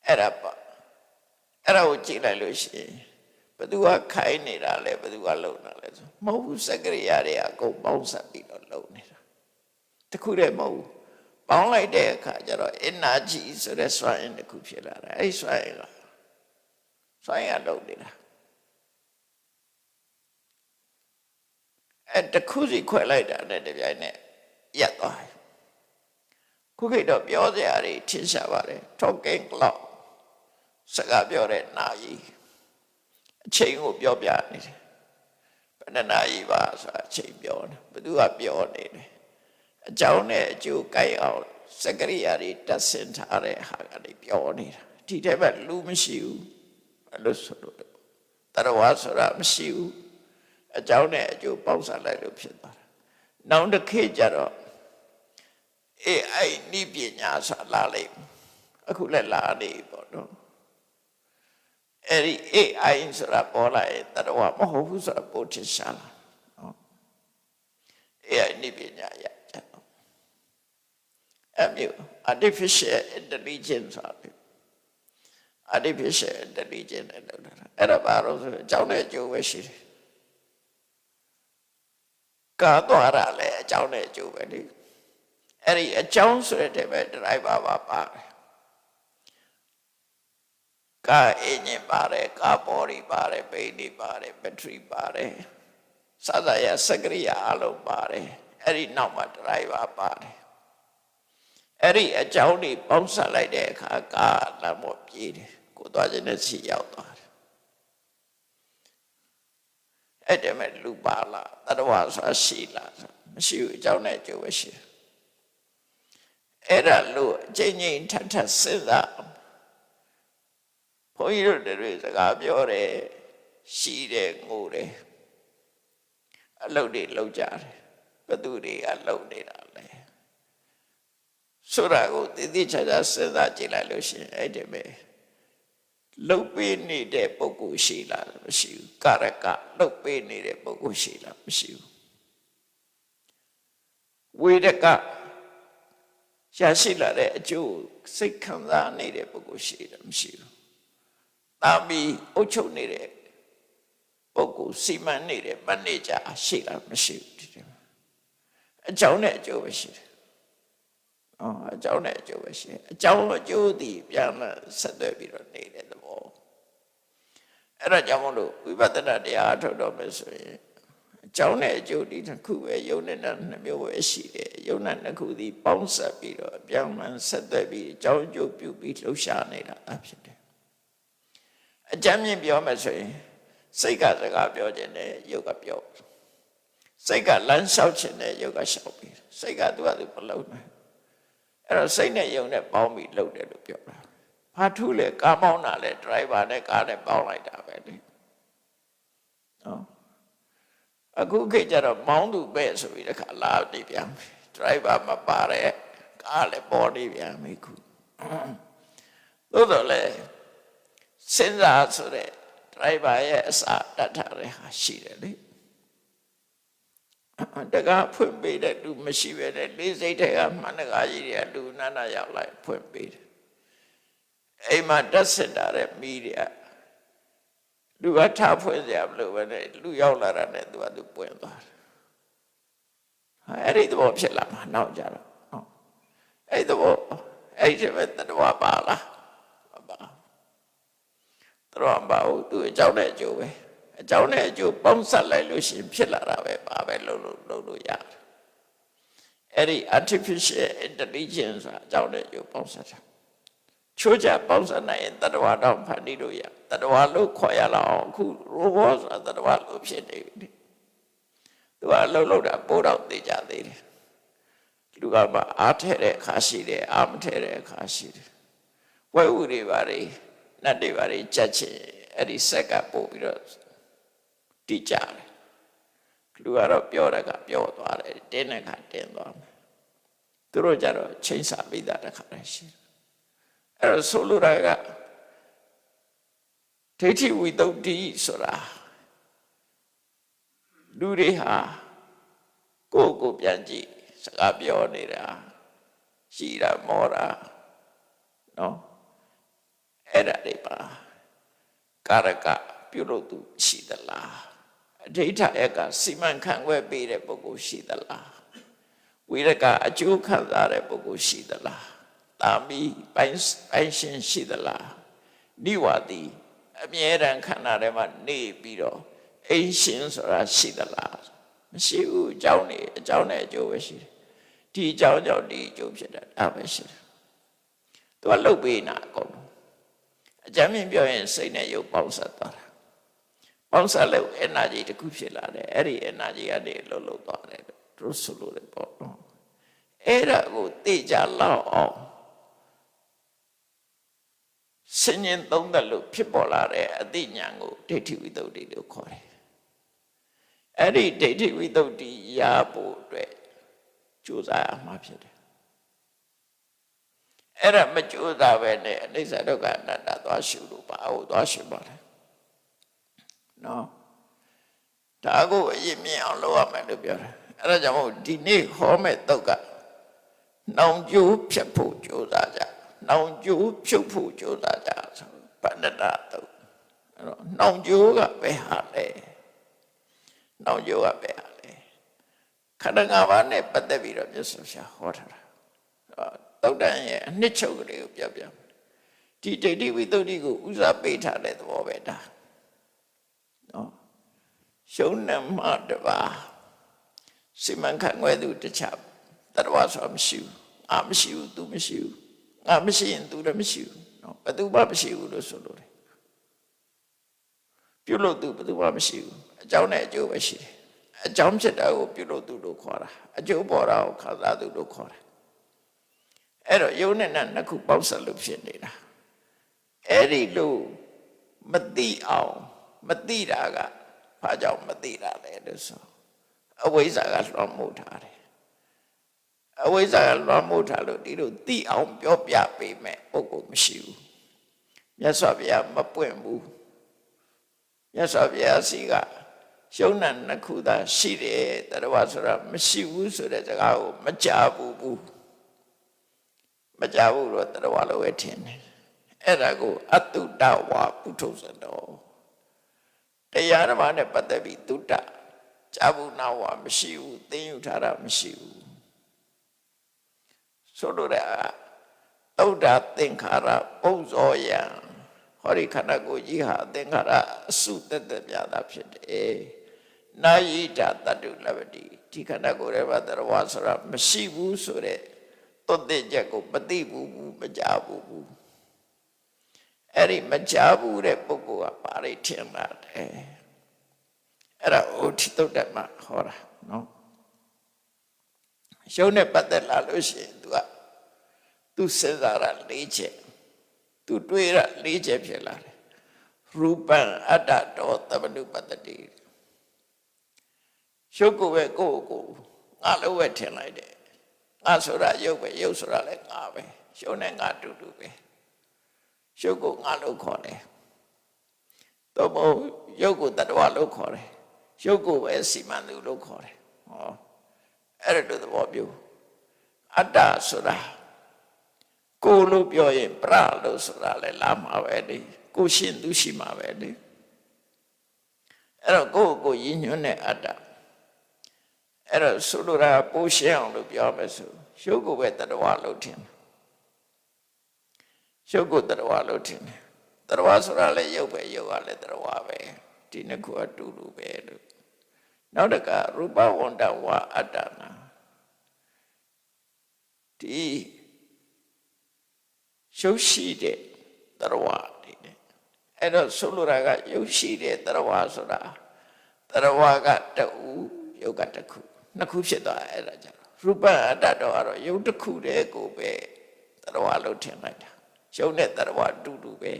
အဲ့ဒါပေါ့အဲ့ဒါကိုကြည့်လိုက်လို့ရှိရင်ဘသူကခိုင်းနေတာလဲဘသူကလုပ်နေတာလဲဆိုမဟုတ်ဘူးစက္ကရိယာတွေအကုန်ပေါင်းစပ်ပြီးတော့လုပ်နေတာတခုတည်းမဟုတ်ဘူးပေါင်းလိုက်တဲ့အခါကျတော့ energy ဆိုတဲ့စွမ်းအင်တစ်ခုဖြစ်လာတယ်အဲ့စွမ်းအင်ကလုပ်နေတာအဲ့တခုစီခွဲလိုက်တာနဲ့တပြိုင်နက်ရပ်သွားတယ်ခုခေတ်တော့ပြောစရာတွေထင်ရှားပါတယ် talking clock စကားပြောတဲ့နာယီအချိန်ကိုပြောပြနေတယ်ဘယ်နှနာယီပါဆိုတာအချိန်ပြောတယ်ဘယ်သူကပြောနေတယ်အကြောင်းနဲ့အကျိုးကိုက်အောင်စက္ကရိယာတွေတက်ဆင်ထားတဲ့ဟာကနေပြောနေတာဒီထဲမှာလူမရှိဘူးအဲ့လိုဆိုလို့တရားဆိုတာမရှိဘူးအကြောင်းနဲ့အကျိုးပေါင်းစပ်လိုက်လို့ဖြစ်သွားတာနောက်တစ်ခေတ်ကျတော့AI နိပညာဆိုတာလာလိမ့်အခုလည်းလာနေပေါ့နော်အဲ့ဒီ AI ဆိုတာပေါ်လာရင်တရားမဟုတ်ဘူးဆိုတာပို့ထင်ရှားလာနော် AI နိပညာရအမျိုး artificial intelligence ဆိုတာ artificial intelligence အဲ့ဒါဘာလို့ဆိုအကြောင်းနဲ့အကျိုးပဲရှိတယ်ကာသွားရလဲအကြောင်းနဲ့အကျိုးပဲလေ အဲ့ဒီအကြောင်းဆိုတဲ့ပဲ driver ပါပါတယ်ကားအင်ဂျင်ပါတယ်ကားဘော်ဒီပါတယ်ဘိန်းတွေပါတယ်ဘက်ထရီပါတယ်စသရစကရိယာအလုံးပါတယ်အဲ့ဒီနောက်မှာ driver ပါတယ်အဲ့ဒီအကြောင်းတွေပေါင်းစပ်လိုက်တဲ့အခါကားလမ်းပေါ်ပြေးတယ်ကိုသွားခြင်းနဲ့စီရောက်သွားတယ်အဲ့ဒီမဲ့လူပါလားတတဝါဆိုတာရှိလားမရှိဘူးအကြောင်းနဲ့အကျိုးပဲရှိတယ်အဲ့ဒါလို့အချိန်ချင်းထပ်ထပ်စဉ်းစားဘုန်းကြီးတို့တွေစကားပြောတယ်ရှိတယ်ငိုတယ်အလုပ်တွေလုပ်ကြတယ်ဘသူတွေကလုပ်နေတာလဲဆိုတာကိုတည်တည်ချာချာစဉ်းစားကြည့်လိုက်လို့ရှိရင်အဲ့ဒီပဲလှုပ်ပေးနေတဲ့ပုဂ္ဂိုလ်ရှိလားမရှိဘူးကာရကလှုပ်ပေးနေတဲ့ပုဂ္ဂိုလ်ရှိလားမရှိဘူးဝေဒကရရှိလာတဲ့အကျိုးစိတ်ခံစားနေတဲ့ပုဂ္ဂိုလ်ရှိတယ်မရှိဘူးတာမီအုပ်ချုပ်နေတဲ့ပုဂ္ဂိုလ်စီမံနေတဲ့မန်နေဂျာရှိလားမရှိဘူးဒီမှာအကြောင်းနဲ့အကျိုးပဲရှိတယ်အကြောင်းနဲ့အကျိုးပဲရှိတယ်အကြောင်းအကျိုးဒီပြန်လာဆက်သွယ်ပြီးတော့နေတဲ့သဘောအဲ့ဒါကြောင့်မလို့ဝိပဿနာတရားထုတ်တော့မယ်ဆိုရင်အကြောင်းနဲ့အကျိုးဒီတစ်ခုပဲယုံနေတာနှစ်မျိုးပဲရှိတယ်ယုံနာနှစ်ခုဒီပေါင်းစပ်ပြီးတော့ပြန်လာဆက်သွယ်ပြီးအကြောင်းအကျိုးပြုပြီးလှုပ်ရှားနေတာအဖြစ်တယ်အကြမ်းမြင်ပြောမယ်ဆိုရင်စိတ်ကစကားပြောခြင်းနဲ့ယုတ်ကပြောစိတ်ကလမ်းလျှောက်ခြင်းနဲ့ယုတ်ကလျှောက်ပြီးစိတ်ကသူ့အတူမလုံးနဲ့အဲ့တော့စိတ်နဲ့ယုံနဲ့ပေါင်းပြီးလုပ်တယ်လို့ပြောတာဘာထူးလဲကားမောင်းတာလဲ driver နဲ့ကားနဲ့ပေါင်းလိုက်တာပဲလေနော်အခုခေတ်ကျတော့မောင်းသူပဲဆိုပြီးတခါလာနေပြန်ပြီ driver မပါတဲ့ကားလည်းပေါ်နေပြန်ပြီခုသို့တော်လဲစဉ်းစားဆိုတဲ့ driver ရဲ့အစာတတ်ထားတဲ့ဟာရှိတယ်လေတကားဖွင့်ပေးတဲ့လူမရှိပဲနဲ့လေးစိတ်ထဲကမှန်တကားကြီးတွေကလူနာနာရောက်လိုက်ဖွင့်ပေးတယ်အိမ်မှာတက်စစ်တာတဲ့မိတွေကလူကထားဖွင့်စရာမလိုပဲနဲ့လူရောက်လာတာနဲ့သူကသူပွင့်သွားတယ်အဲ့ဒီသဘောဖြစ်လာမှာနောက်ကြတော့အဲ့ဒီသဘောအဲ့ဒီပဲတတော်ပါလားမပါတော်ပါဘူးသူအကြောင်းနဲ့အကျိုးပဲအကြောင်းနဲ့အကျိုးပေါင်းစပ်လိုက်လို့ရှိရင်ဖြစ်လာတာပဲပါပဲလုပ်လို့ရတယ်အဲ့ဒီ artificial intelligence ဆိုတာအကြောင်းနဲ့အကျိုးပေါင်းစပ်တာချိုးချပေါင်းစပ်နိုင်ရင်တတဝါတော့ဖန်တီးလို့ရတတဝါလို့ခေါ်ရလောက်အောင်အခု robot ဆိုတာတတဝါလို့ဖြစ်နေပြီသူကလှုပ်တာပိုးတော့သိကြသေးတယ်လူကမှအားထဲတဲ့အခါရှိတယ်အားမထဲတဲ့အခါရှိတယ်ဝဲဥတွေပါလေနတ်တွေပါလေကြက်ချင်အဲ့ဒီဆက်ကပို့ပြီးတော့တိကြတယ်လူကတော့ပြောတဲ့ကပြောသွားတယ်တင်းတဲ့ကတင်းသွားမယ်သူတို့ကြတော့ချိန်ဆပြီးသားတခါတည်းရှိတယ်အဲ့တော့ဆိုလိုတာကဒိဋ္ဌိဝိသုဒ္ဓိဆိုတာလူတွေဟာကိုယ့်ကိုပြန်ကြည့်စကားပြောနေတာရှိတာမောတာနော်အဲ့ဒါတွေပါကာရကပြုလုပ်သူရှိသလားအဋ္ဌိယကစီမံခန့်ခွဲပေးတဲ့ပုဂ္ဂိုလ်ရှိသလားဝိရကအကျိုးခံစားတဲ့ပုဂ္ဂိုလ်ရှိသလားတာမီပိုင်းရှင်ရှိသလားနိဝါတိအမြဲတမ်းခန္ဓာထဲမှာနေပြီးတော့အိမ်ရှင်ဆိုတာရှိသလားမရှိဘူးအကြောင်းနဲ့အကျိုးပဲရှိတယ်ဒီအကြောင်းကြောင့်ဒီအကျိုးဖြစ်တာဒါပဲရှိတယ်သူကလှုပ်ပေးနေတာအကုန်လုံးအကြမ်းမြင်ပြောရင်စိတ်နဲ့ရုပ်ပေါင်းစပ်သွားတာပေါင်းစပ်လို့ energy တစ်ခုဖြစ်လာတယ်အဲ့ဒီ energy ကနေလှုပ်သွားတယ်သူဆိုလို့လည်းပေါ့နော်အဲ့ဒါကိုသိကြလောက်အောင်စဉ္ဉ္သုံးသက်လို့ဖြစ်ပေါ်လာတဲ့အသိဉာဏ်ကိုဒိဋ္ဌိဝိသုဒ္ဓိလို့ခေါ်တယ်အဲ့ဒီဒိဋ္ဌိဝိသုဒ္ဓိရဖို့အတွက်ကြိုးစားရမှာဖြစ်တယ်အဲ့ဒါမကြိုးစားပဲနဲ့အနိစ္စဒုက္ခအနတ္တသွားရှုလို့ပါဟုတ်သွားရှုပါလေနော်ဒါကိုအရင်မြင်အောင်လုပ်ရမယ်လို့ပြောတယ်အဲ့ဒါကြောင့်မို့ဒီနေ့ဟောမဲ့တုတ်ကနှောင်ကြိုးဖြတ်ဖို့ကြိုးစားကြနှောင်ကြိုးဖြုတ်ဖို့ကြိုးစားကြဆိုပဏ္ဏတာတုတ်အဲ့တော့နှောင်ကြိုးကပဲဟာလေနှောင်ကြိုးကပဲဟာလေခန္ဓာ၅ပါးနဲ့ပတ်သက်ပြီးတော့မြတ်စွာဘုရားဟောထားတာ သုတ်တန်ရဲ့အနှစ်ချုပ်ကလေးကိုပြောပြဒီဒိဋ္ဌိဝိသုဒ္ဓိကိုဥစားပေးထားတဲ့သဘောပဲဒါနော်ရှုံးနမတပါစိမံခန့်ခွဲသူတခြားတရဝဆိုမရှိဘူးငါမရှိဘူး तू မရှိဘူးငါမရှိရင် तू လည်းမရှိဘူးနော်ဘယ်သူမှမရှိဘူးလို့ဆိုလို့တယ်ပြုလို့ तू ဘယ်သူမှမရှိဘူးအကြောင်းနဲ့အကျိုးပဲရှိတယ်အကြောင်းဖြစ်တာကိုပြုလို့ तू လို့ခေါ်တာအကျိုးပေါ်တာကိုခံစားသူလို့ခေါ်တာအဲ့တော့ယုံနဲ့နာနှစ်ခုပေါက်ဆက်လို့ဖြစ်နေတာအဲ့ဒီလိုမသိအောင်မသိတာကဘာကြောင့်မသိတာလဲလို့ဆိုအဝိဇ္ဇာကလွှမ်းမိုးထားတယ်အဝိဇ္ဇာကလွှမ်းမိုးထားလို့ဒီလိုသိအောင်ပြောပြပေးမယ်ပုဂ္ဂိုလ်မရှိဘူးမြတ်စွာဘုရားမပွင့်ဘူးမြတ်စွာဘုရားစီကရှုံးနံနှစ်ခုသာရှိတယ်တရဝဆိုတာမရှိဘူးဆိုတဲ့စကားကိုမကြားဘူးမကြားဘူးတော့တရဝလိုပဲထင်တယ်အဲ့ဒါကိုအတုတဝါပုထုဇဉ်တော်တရားဓမ္မနဲ့ပတ်သက်ပြီးတုတ္တကြားဘူးနာဝါမရှိဘူးသိယူထားတာမရှိဘူးဆိုလိုတဲ့သုဒ္ဓသင်္ခါရပုံဇောယံဟောဒီခန္ဓာကိုယ်ကြီးဟာသင်္ခါရအစုတက်တက်ပြတာဖြစ်တယ်နာယိတတတုလဗ္ဗတိဒီခန္ဓာကိုယ်ရဲ့ဘာတရဝဆိုတာမရှိဘူးဆိုတဲ့သွတ်တဲ့ချက်ကိုမသိဘူးမကြားဘူးအဲ့ဒီမကြားဘူးတဲ့ပုဂ္ဂိုလ်ကဘာတွေထင်လာတယ်အဲ့ဒါဩထိတုတ်တမှာဟောတာနော်ရှုံးနဲ့ပတ်သက်လာလို့ရှိရင် तू စဉ်းစားတာ၄ချက် तू တွေးတာ၄ချက်ဖြစ်လာတယ်ရူပံအတ္တတောသဗ္ဗနုပတ္တိရှုပ်ကိုပဲကိုယ့်ကိုငါလို့ပဲထင်လိုက်တယ်ငါဆိုတာရုပ်ပဲရုပ်ဆိုတာလည်းငါပဲရှုံးနဲ့ငါတူတူပဲရှုပ်ကိုငါလို့ခေါ်တယ်တော့ဘုံရုပ်ကိုတတ္တဝလို့ခေါ်တယ်ရုပ်ကိုပဲစီမံသူလို့ခေါ်တယ်ဟောအဲ့ဒါသဘောပြုအတ္တဆိုတာကိုလို့ပြောရင်ပရလို့ဆိုတာလည်းလာမှာပဲလေကိုရှင်သူရှိမှာပဲလေအဲ့တော့ကိုရည်ညွှန်းတဲ့အတ္တအဲ့တော့ဆိုလိုတာပိုးရှင်းအောင်လို့ပြောမယ်ဆိုရုပ်ကိုပဲတတ္တဝလို့ထင်တယ်ရုပ်ကိုတတ္တဝလို့ထင်တယ်တတ္တဝဆိုတာလည်းရုပ်ပဲရုပ်ကလည်းတတ္တဝပဲဒီနှစ်ခုအတူတူပဲလို့နောက်တကရူပဝန္တဝအတ္တနာဒီရုပ်ရှိတဲ့တရဝတွေအဲ့တော့ဆိုလိုတာကရုပ်ရှိတဲ့တရဝဆိုတာတရဝကတူရုပ်ကတစ်ခုနှစ်ခုဖြစ်သွားအဲ့ဒါကြတော့ရူပအတ္တတော့ကတော့ရုပ်တစ်ခုတည်းကိုပဲတရဝလို့ထင်လိုက်တာရုပ်နဲ့တရဝတူတူပဲ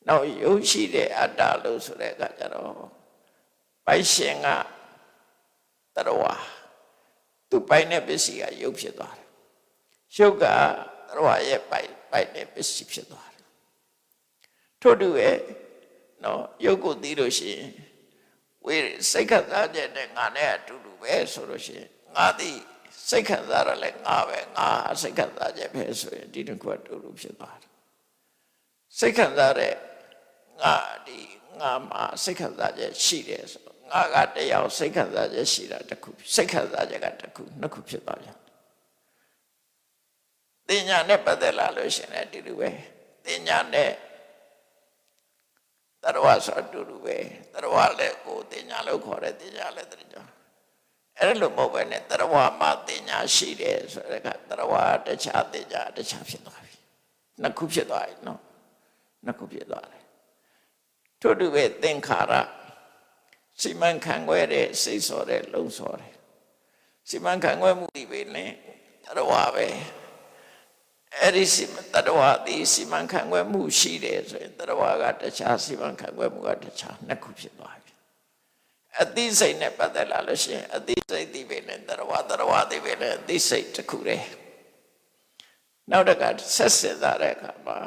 နောက်ရုပ်ရှိတဲ့အတ္တလို့ဆိုတဲ့အခါကျတော့ပိုင်ရှင်ကတရဝသူပိုင်တဲ့ပစ္စည်းကရုပ်ဖြစ်သွားတယ်ရုပ်ကတရဝရဲ့ပိုင်တဲ့ပစ္စည်းဖြစ်သွားတယ်ထို့တူရဲ့နော်ရုပ်ကိုသိလို့ရှိရင်ဝိစိတ်ခံစားချက်နဲ့ငါနဲ့အတူတူပဲဆိုလို့ရှိရင်ငါသိစိတ်ခံစားရလဲငါပဲငါစိတ်ခံစားချက်ပဲဆိုရင်ဒီတစ်ခုအတူတူဖြစ်သွားတယ်စိတ်ခံစားတဲ့ငါဒီငါမှာစိတ်ခံစားချက်ရှိတယ်ဆိုငါကတရားစိတ်ခံစားချက်ရှိတာတစ်ခုစိတ်ခံစားချက်ကတစ်ခုနှစ်ခုဖြစ်သွားပြန်တင်ညာနဲ့ပတ်သက်လာလို့ရှိရင်ဒီလိုပဲတင်ညာနဲ့တရဝဆိုအတူတူပဲတရဝလည်းကိုတင်ညာလို့ခေါ်တယ်တင်ညာလည်းတရကြောအဲ့လိုမဟုတ်ပဲနဲ့တရဝမှာတင်ညာရှိတယ်ဆိုတဲ့ကတရဝတခြားတင်ညာတခြားဖြစ်သွားပြီနှစ်ခုဖြစ်သွားပြီနော်နှစ်ခုဖြစ်သွားတယ်ထို့တူပဲသင်္ခါရစီမံခန့်ခွဲတဲ့စိတ်ဆော်တဲ့လုံဆော်တယ်စီမံခန့်ခွဲမှုဒီပဲနဲ့တရဝပဲအဲ့ဒီတတ္တဝါဒီစီမံခန့်ခွဲမှုရှိတယ်ဆိုရင်တတ္တဝါကတခြားစီမံခန့်ခွဲမှုကတခြားနှစ်ခုဖြစ်သွားပြီအသိစိတ်နဲ့ပတ်သက်လာလို့ရှိရင်အသိစိတ်ဒီပဲနဲ့တတ္တဝါဒီပဲနဲ့အသိစိတ်တစ်ခုတည်းနောက်တစ်ခါဆက်စပ်တဲ့အခါမှာ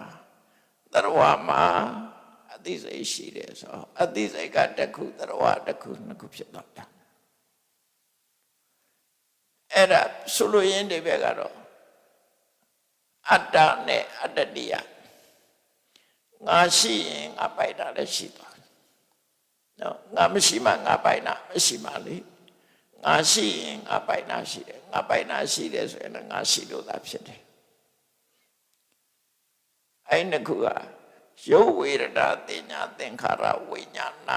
တတ္တဝါမှာအသိစိတ်ရှိတယ်ဆိုအသိစိတ်ကတစ်ခုတတ္တဝါတစ်ခုနှစ်ခုဖြစ်သွားတာအဲ့ဒါဆိုလို့ရင်ဒီဘက်ကတော့အတ္တနဲ့အတ္တတရားငါရှိရင်ငါပိုက်တာလည်းရှိသွားတယ်နော်ငါမရှိမှငါပိုက်တာမရှိမှလေ ငါရှိရင်ငါပိုင်တာရှိတယ်ငါပိုင်တာရှိတယ်ဆိုရင်ငါရှိလို့သာဖြစ်တယ်အဲ့ဒီခုကရုပ်ဝေဒနာတင်ညာသင်္ခါရဝိညာဏ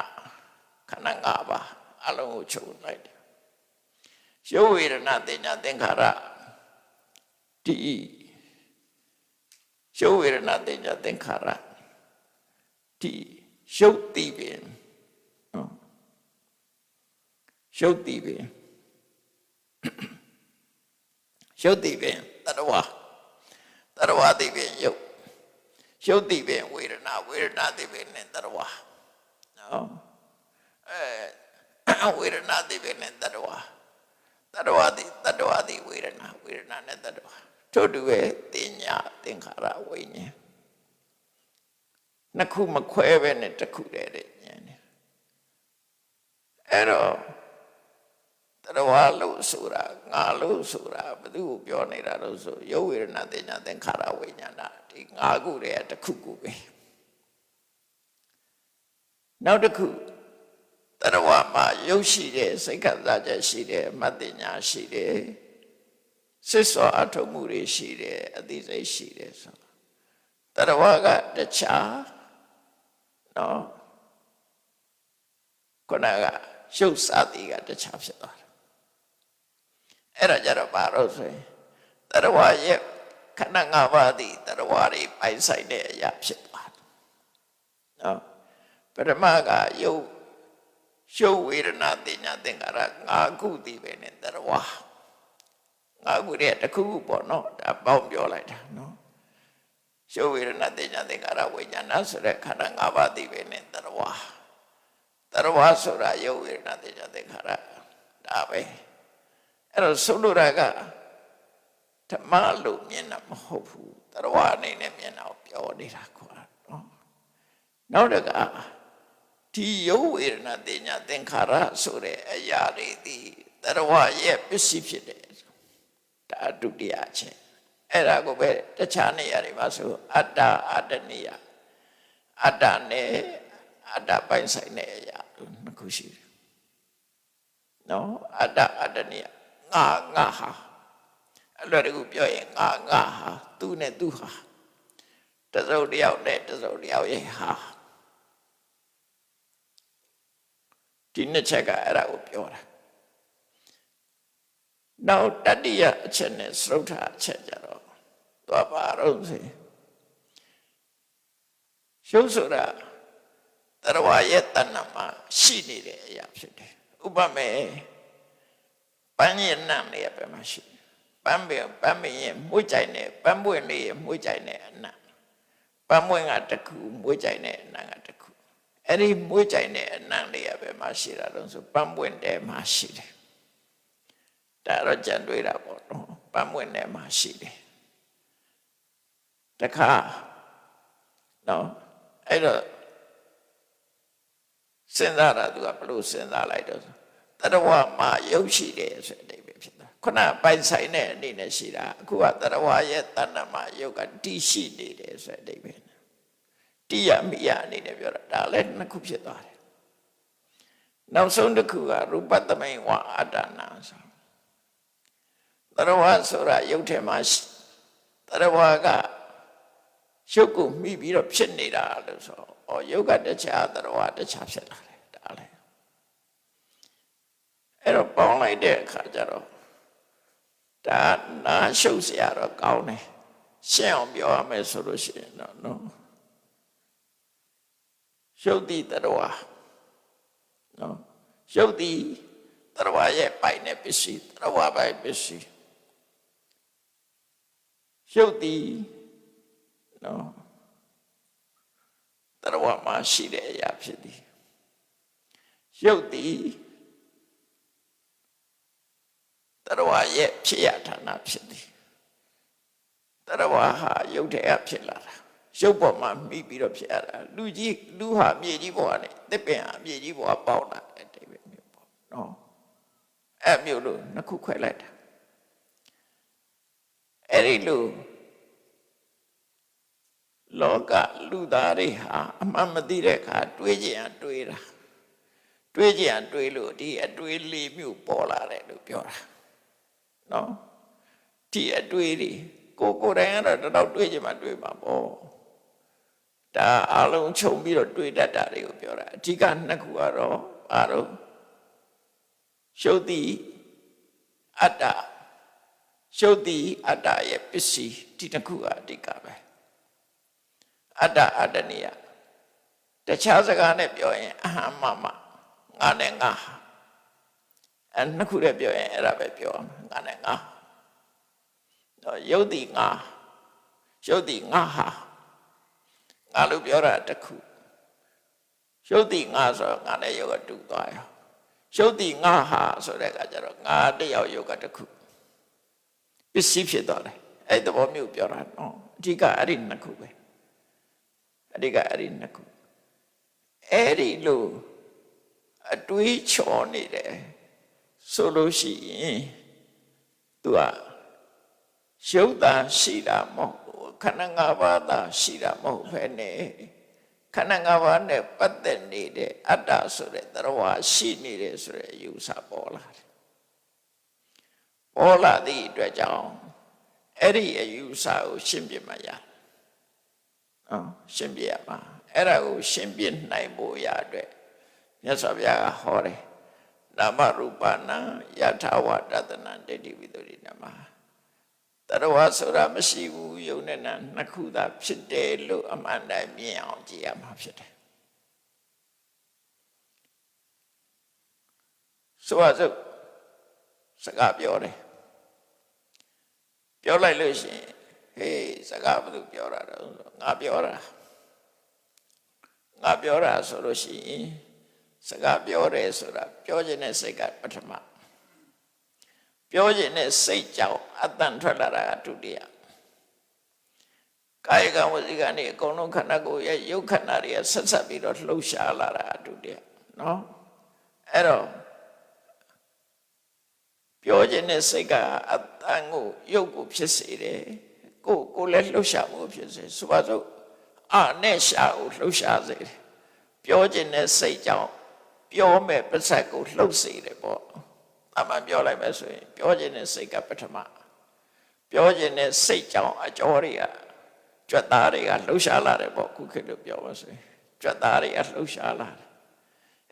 ခန္ဓာ၅ပါးအလုံးကိုချုပ်လိုက်တယ်ရုပ်ဝေဒနာတင်ညာသင်္ခါရဒီရုပ်ဝေဒနာတင်ညာသင်္ခါရဒီရုပ်တည်ပင်ရုပ်တည်ပင်ရုပ်တည်ပင်တရဝတည်ပင်ရုပ်တည်ပင်ဝေဒနာတည်ပင်နဲ့တရဝနော်ဝေဒနာတည်ပင်နဲ့တရဝတည်ဝေဒနာနဲ့တရဝထို့တူပဲတင်ညာသင်္ခါရဝိညာဉ်နှစ်ခုမခွဲပဲနဲ့တစ်ခုတည်းတဲ့ဉာဏ်နဲ့အဲ့တော့တရဝလို့ဆိုတာငါလို့ဆိုတာဘယ်သူကိုပြောနေတာလို့ဆိုရုပ်ဝေဒနာတင်ညာသင်္ခါရဝိညာဏဒီငါခုတည်းတစ်ခုခုပဲနောက်တစ်ခုတရဝမှာရုပ်ရှိတယ်စိတ်ခံစားချက်ရှိတယ်အမှတ်တင်ညာရှိတယ်စစ်စောအထုံမှုတွေရှိတယ်အသိစိတ်ရှိတယ်ဆိုတရဝကတခြားနော်ခုနကရုပ်စသည်ကတခြားဖြစ်သွားတယ်အဲ့ဒါကြတော့ဘာလို့ဆိုရင်တရဝရဲ့ခန္ဓာ၅ပါးသည်တရဝတွေပိုင်ဆိုင်တဲ့အရာဖြစ်သွားတယ်နော်ပထမကရုပ်ဝေဒနာတင်ညာသင်္ခါရ၅ခုတည်ပဲနဲ့တရဝ၅ခုတည်းတစ်ခုခုပေါ့နော်ဒါပေါင်းပြောလိုက်တာနော်ရုပ်ဝေဒနာတင်ညာသင်္ခါရဝိညာဏဆိုတဲ့ခန္ဓာ၅ပါးတည်ပဲနဲ့တရဝဆိုတာရုပ်ဝေဒနာတင်ညာသင်္ခါရဒါပဲအဲ့တော့ဆိုလိုတာကဓမ္မလို့မြင်တာမဟုတ်ဘူးတရဝအနေနဲ့မြင်တာကိုပြောနေတာကွာနော်နောက်တကဒီရုပ်ဝေဒနာတင်ညာသင်္ခါရဆိုတဲ့အရာတွေဒီတရဝရဲ့ပစ္စည်းဖြစ်တယ်ဒါဒုတိယအချက်အဲ့ဒါကိုပဲတခြားနေရာတွေမှာဆိုအတ္တအတ္တနိယအတ္တနဲ့အတ္တပိုင်ဆိုင်တဲ့အရာနှစ်ခုရှိတယ်နော်အတ္တအတ္တနိယငါဟာအဲ့လိုတခုပြောရင်ငါဟာသူနဲ့သူဟာတစုံတစ်ယောက်နဲ့တစုံတစ်ယောက်ရဲ့ဟာဒီနှစ်ချက်ကအဲ့ဒါကိုပြောတာနောက်တတိယအချက်နဲ့သရုပ်ထအချက်ကြတော့သွားပါတော့စေရုပ်ဆိုတာတရဝရဲ့တဏ္ဍမှာရှိနေတဲ့အရာဖြစ်တယ်ဥပမာပန်းရဲ့နံလေးပဲမှာရှိပန်းရဲ့မွေးကြိုင်တဲ့ပန်းပွင့်လေးရဲ့မွေးကြိုင်တဲ့အနံပန်းပွင့်ကတစ်ခုမွေးကြိုင်တဲ့အနံကတစ်ခုအဲ့ဒီမွေးကြိုင်တဲ့အနံလေးပဲမှာရှိတာတော့ဆိုပန်းပွင့်တဲ့မှာရှိတယ်ဒါတော့ကြံတွေးတာပေါ့နော်ပန်းပွင့်တဲ့မှာရှိတယ်တခါနော်အဲ့တော့စဉ်းစားတာသူကဘလို့စဉ်းစားလိုက်တော့တရဝမှာရုပ်ရှိတယ်ဆိုတဲ့အဓိပ္ပာယ်ဖြစ်တာခုနပိုင်ဆိုင်တဲ့အနေနဲ့ရှိတာအခုကတရဝရဲ့တဏ္ဍမှာရုပ်ကတည်ရှိနေတယ်ဆိုတဲ့အဓိပ္ပာယ်တည်ရမိရအနေနဲ့ပြောတာဒါလည်းနှစ်ခုဖြစ်သွားတယ်နောက်ဆုံးတစ်ခုကရူပသမိန်ဝအတ္တနာဆိုတရဝဆိုတာရုပ်ထဲမှာတရဝကရုပ်ကိုမိပြီးတော့ဖြစ်နေတာလို့ဆိုရုပ်ကတခြားတရဝတခြားဖြစ်လာတယ်ဒါလည်းအဲ့တော့ပေါင်းလိုက်တဲ့အခါကျတော့ဒါနာရှုပ်เสียတော့ကောင်းတယ်ရှင်းအောင်ပြောရမယ်ဆိုလို့ရှိရင်တော့နော်ရုပ်တိတရဝနော်ရုပ်တိတရဝရဲ့ပိုင်တဲ့ပစ္စည်းတရဝပိုင်ပစ္စည်းရုပ်တိနော်တရဝမှာရှိတဲ့အရာဖြစ်သည်ရုပ်တိတရဝရဲ့ဖြစ်ရဌာနဖြစ်သည်တရဝဟာရုပ်ထဲကဖြစ်လာတာရုပ်ပေါ်မှာမိပြီးတော့ဖြစ်ရတာလူဟာမြေကြီးပေါ်ကနေတစ်ပင်ဟာမြေကြီးပေါ်ကပေါက်လာတဲ့အတိတ်ပဲမျိုးပေါ့နော်အဲ့မျိုးလို့နှစ်ခုခွဲလိုက်တာအဲ့ဒီလိုလောကလူသားတွေဟာအမှန်မသိတဲ့အခါတွေးကြရင်တွေးတာ တွေးကြံတွေးလို့ဒီအတွေးလေးမျိုးပေါ်လာတယ်လို့ပြောတာနော်ဒီအတွေးတွေကိုယ်တိုင်ကတော့တွေးကြမှာတွေးမှာပေါ့ဒါအလုံးခြုံပြီးတော့တွေးတတ်တာတွေကိုပြောတာအဓိကနှစ်ခုကတော့အားလုံးရှုပ်တိအတ္တရှုပ်တိအတ္တရဲ့ပစ္စည်းဒီနှစ်ခုကအဓိကပဲအတ္တအတ္တနိယတခြားစကားနဲ့ပြောရင်အဟံမမငါနဲ့ငါနှစ်ခုနဲ့ပြောရင်အဲ့ဒါပဲပြောငါနဲ့ငါတော့ယုတ်တိငါယုတ်တိငါဟာငါလို့ပြောတာတစ်ခုယုတ်တိငါဆိုတော့ငါနဲ့ယုတ်ကတူသွားရောယုတ်တိငါဟာဆိုတဲ့အခါကျတော့ငါတယောက်ယုတ်ကတစ်ခုပစ္စည်းဖြစ်သွားတယ်အဲ့သဘောမျိုးပြောတာနော်အဓိကအဲ့ဒီနှစ်ခုပဲအဓိကအဲ့ဒီနှစ်ခုအဲ့ဒီလိုအတွေးချော်နေတယ်ဆိုလို့ရှိရင်သူကရုပ်တာရှိတာမဟုတ်ခန္ဓာ၅ပါးသာရှိတာမဟုတ်ဘဲနဲ့ခန္ဓာ၅ပါးနဲ့ပတ်သက်နေတဲ့အတ္တဆိုတဲ့သရဝါရှိနေတယ်ဆိုတဲ့အယူဆပေါ်လာတယ်ပေါ်လာသည့်အတွက်ကြောင့်အဲ့ဒီအယူဆကိုရှင်းပြမှရရှင်းပြရမှာအဲ့ဒါကိုရှင်းပြနိုင်ဖို့ရအတွက်မြတ်စွာဘုရားကဟောတယ်နာမရူပနာယထာဝတတနာဒိဋ္ဌိဝိသုဒ္ဓိနမတရဝဆိုတာမရှိဘူးယုံနဲ့နာနှစ်ခုသာဖြစ်တယ်လို့အမှန်တိုင်းမြင်အောင်ကြည့်ရမှာဖြစ်တယ်ဆိုပါစို့စကားပြောတယ်ပြောလိုက်လို့ရှိရင်ဟေးစကားဘယ်သူပြောတာတော့ငါပြောတာဆိုလို့ရှိရင်စကားပြောတယ်ဆိုတာပြောခြင်းနဲ့စိတ်ကပထမပြောခြင်းနဲ့စိတ်ကြောင့်အတန်ထွက်လာတာကဒုတိယကာယကံဝစီကံนี่အကုန်လုံးခန္ဓာကိုယ်ရဲ့ရုပ်ခန္ဓာတွေကဆက်ဆက်ပြီးတော့လှုပ်ရှားလာတာဒုတိယနော်အဲ့တော့ပြောခြင်းနဲ့စိတ်ကအတန်ကိုရုပ်ကိုဖြစ်စေတယ်ကိုယ်လည်းလှုပ်ရှားမှုဖြစ်စေဆိုပါစို့အာနဲ့ရှာကိုလှုပ်ရှားစေတယ်ပြောခြင်းနဲ့စိတ်ကြောင့်ပြောမဲ့ပစ္စည်းကိုလှုပ်စေတယ်ပေါ့အမှန်ပြောလိုက်မယ်ဆိုရင်ပြောခြင်းနဲ့စိတ်ကပထမပြောခြင်းနဲ့စိတ်ကြောင့်အကျော်တွေကကြွက်သားတွေကလှုပ်ရှားလာတယ်ပေါ့ခုခေတ်လိုပြောပါဆိုရင်ကြွက်သားတွေကလှုပ်ရှားလာတယ်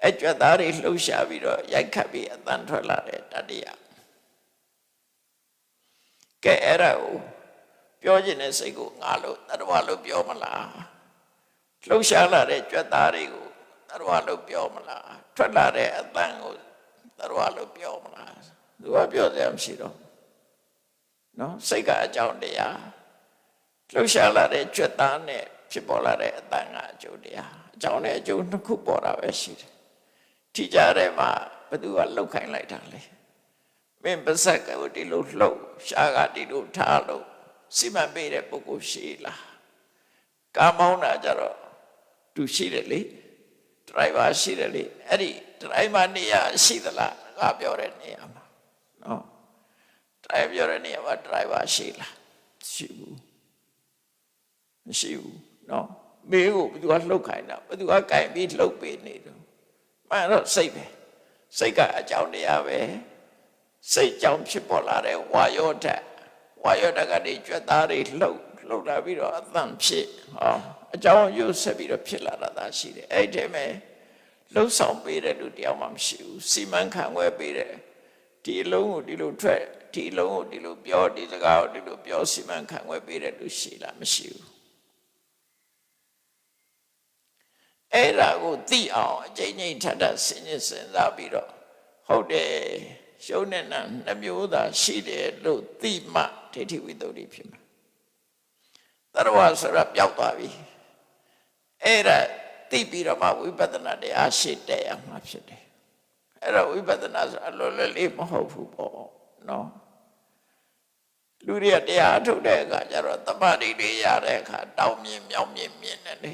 အဲကြွက်သားတွေလှုပ်ရှားပြီးတော့ရိုက်ခတ်ပြီးအတန်ထွက်လာတဲ့တတိယကဲအဲ့ဒါကိုပြောခြင်းနဲ့စိတ်ကိုငါလို့တတဝလို့ပြောမလားလှုပ်ရှားလာတဲ့ကြွက်သားတွေကိုတတဝလို့ပြောမလားထွက်လာတဲ့အတန်ကိုတတဝလို့ပြောမလားသူကပြောစရာမရှိတော့နော်စိတ်ကအကြောင်းတရားလှုပ်ရှားလာတဲ့ကြွက်သားနဲ့ဖြစ်ပေါ်လာတဲ့အတန်ကအကျိုးတရားအကြောင်းနဲ့အကျိုးနှစ်ခုပေါ်တာပဲရှိတယ်ထိကြတဲ့မှာဘယ်သူကလှုပ်ခိုင်းလိုက်တာလဲမင်းပါဇက်ကကိုဒီလိုလှုပ်ရှားကဒီလိုထားလို့စီမံပေးတဲ့ပုဂ္ဂိုလ်ရှိလားကားမောင်းတာကြတော့သူရှိတယ်လေဒရိုင်ဘာရှိတယ်လေအဲ့ဒီဒရိုင်ဘာနေရာရှိသလားငါပြောတဲ့နေရာမှာနော်ဒရိုင်ပြောတဲ့နေရာမှာဒရိုင်ဘာရှိလားရှိဘူးမရှိဘူးနော်မေးကိုဘယ်သူကလှုပ်ခိုင်းတာဘယ်သူကကြိုင်ပြီးလှုပ်ပေးနေတော့မှန်တော့စိတ်ပဲစိတ်ကအကြောင်းတရားပဲစိတ်ကြောင့်ဖြစ်ပေါ်လာတဲ့ဝါယောဓာတ်ကနေကြွက်သားတွေလှုပ်လာပြီးတော့အသံဖြစ်အကြောင်းရုပ်ဆက်ပြီးတော့ဖြစ်လာတာသာရှိတယ်အဲ့ဒီမဲ့လှုပ်ဆောင်ပေးတဲ့လူတယောက်မှမရှိဘူးစီမံခန့်ခွဲပေးတယ်ဒီအလုံးကိုဒီလိုထွက်ဒီအလုံးကိုဒီလိုပြောဒီစကားကိုဒီလိုပြောစီမံခန့်ခွဲပေးတဲ့လူရှိလားမရှိဘူးအဲ့ဒါကိုသိအောင်အကျဉ်းချင်းထပ်ထပ်စဉ်းစားပြီးတော့ဟုတ်တယ်ရှုံးတဲ့နာနှမျိုးသာရှိတယ်လို့သိမှဒိဋ္ဌိဝိသုဒ္ဓိဖြစ်မှာတရဝဆိုတာပျောက်သွားပြီအဲ့ဒါသိပြီးတော့မှဝိပဿနာတရားရှေ့တက်ရမှာဖြစ်တယ်အဲ့တော့ဝိပဿနာဆိုအလိုလေးမဟုတ်ဘူးပေါ့နော်လူတွေတရားထုတ်တဲ့အခါကျတော့တမာတိတွေရတဲ့အခါတောင်းမြင်မြောက်မြင်မြင်တယ်လေ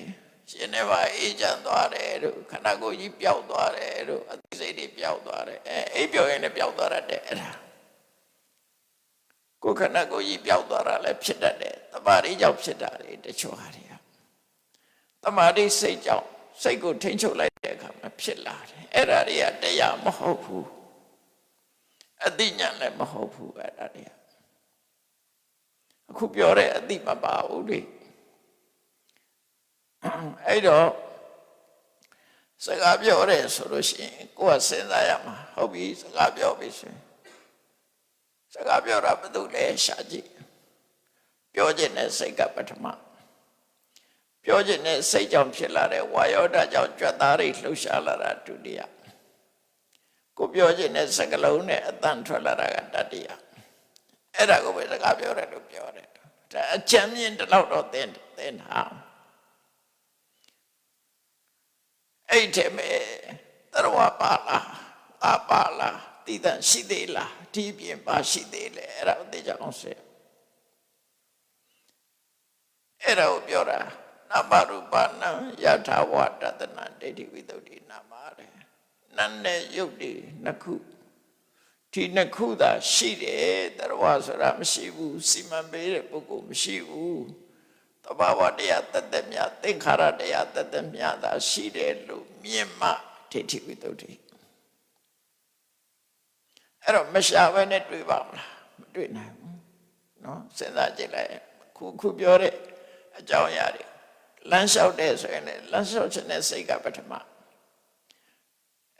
ရှင်နေပါအေးချမ်းသွားတယ်တို့ခန္ဓာကိုယ်ကြီးပျောက်သွားတယ်တို့အသိစိတ်တွေပျောက်သွားတယ်အိပ်ပျော်ရင်လည်းပျောက်သွားတယ်အဲ့ဒါကိုယ်ခန္ဓာကိုယ်ကြီးပျောက်သွားတာလည်းဖြစ်တတ်တယ်တမာတိကြောင့်ဖြစ်တာတွေတချို့ဟာတွေကတမာတိစိတ်ကြောင့် စိတ်ကိုထိန်းချုပ်လိုက်တဲ့အခါမှာဖြစ်လာတယ်အဲ့ဒါတွေကတရားမဟုတ်ဘူးအသိဉာဏ်လည်းမဟုတ်ဘူးအဲ့ဒါတွေကအခုပြောတဲ့အသိမပါဘူးလေအဲ့တော့စကားပြောရဲဆိုလို့ရှိရင်ကိုယ်ကစဉ်းစားရမှာဟုတ်ပြီစကားပြောပြီဆိုရင်စကားပြောတာဘယ်သူလဲရှာကြည့်ပြောခြင်းနဲ့စိတ်ကပထမပြောခြင်းနဲ့စိတ်ကြောင့်ဖြစ်လာတဲ့ဝါယောဓာတ်ကြောင့်ကြွက်သားတွေလှုပ်ရှားလာတာဒုတိယကိုပြောခြင်းနဲ့စကလုံးနဲ့အတန်ထွက်လာတာကတတိယအဲ့ဒါကိုပဲစကားပြောတယ်လို့ပြောတယ်ဒါအကြံမြင့်တလောက်တော့သင်ထားအဲ့ဒီမဲ့တရဝပါလားအပါလားတည်တံ့ရှိသေးလားဒီပြင်ပါရှိသေးလေအဲ့ဒါကိုသိကြအောင်ဆက်အဲ့ဒါကိုပြောတာနာမရူပနာယထာဝတတနာဒိဋ္ဌိဝိသုဒ္ဓိနာမတဲ့နာနဲ့ယုတ်ဒီနှစ်ခုဒီနှစ်ခုသာရှိတယ်တရဝဆိုတာမရှိဘူးစီမံပေးတဲ့ပုဂ္ဂိုလ်မရှိဘူးတဘာဝတရားတသက်မြတ်သင်္ခါရတရားတသက်မြတ်သာရှိတယ်လို့မြင်မှဒိဋ္ဌိဝိသုဒ္ဓိအဲ့တော့မရှာဘဲနဲ့တွေ့ပါမလားမတွေ့နိုင်ဘူးเนาะစဉ်းစားကြည့်လိုက်ခုပြောတဲ့အကြောင်းအရာတွေလမ်းလျှောက်တဲ့ဆိုရင်လည်းလမ်းလျှောက်ခြင်းနဲ့စိတ်ကပထမ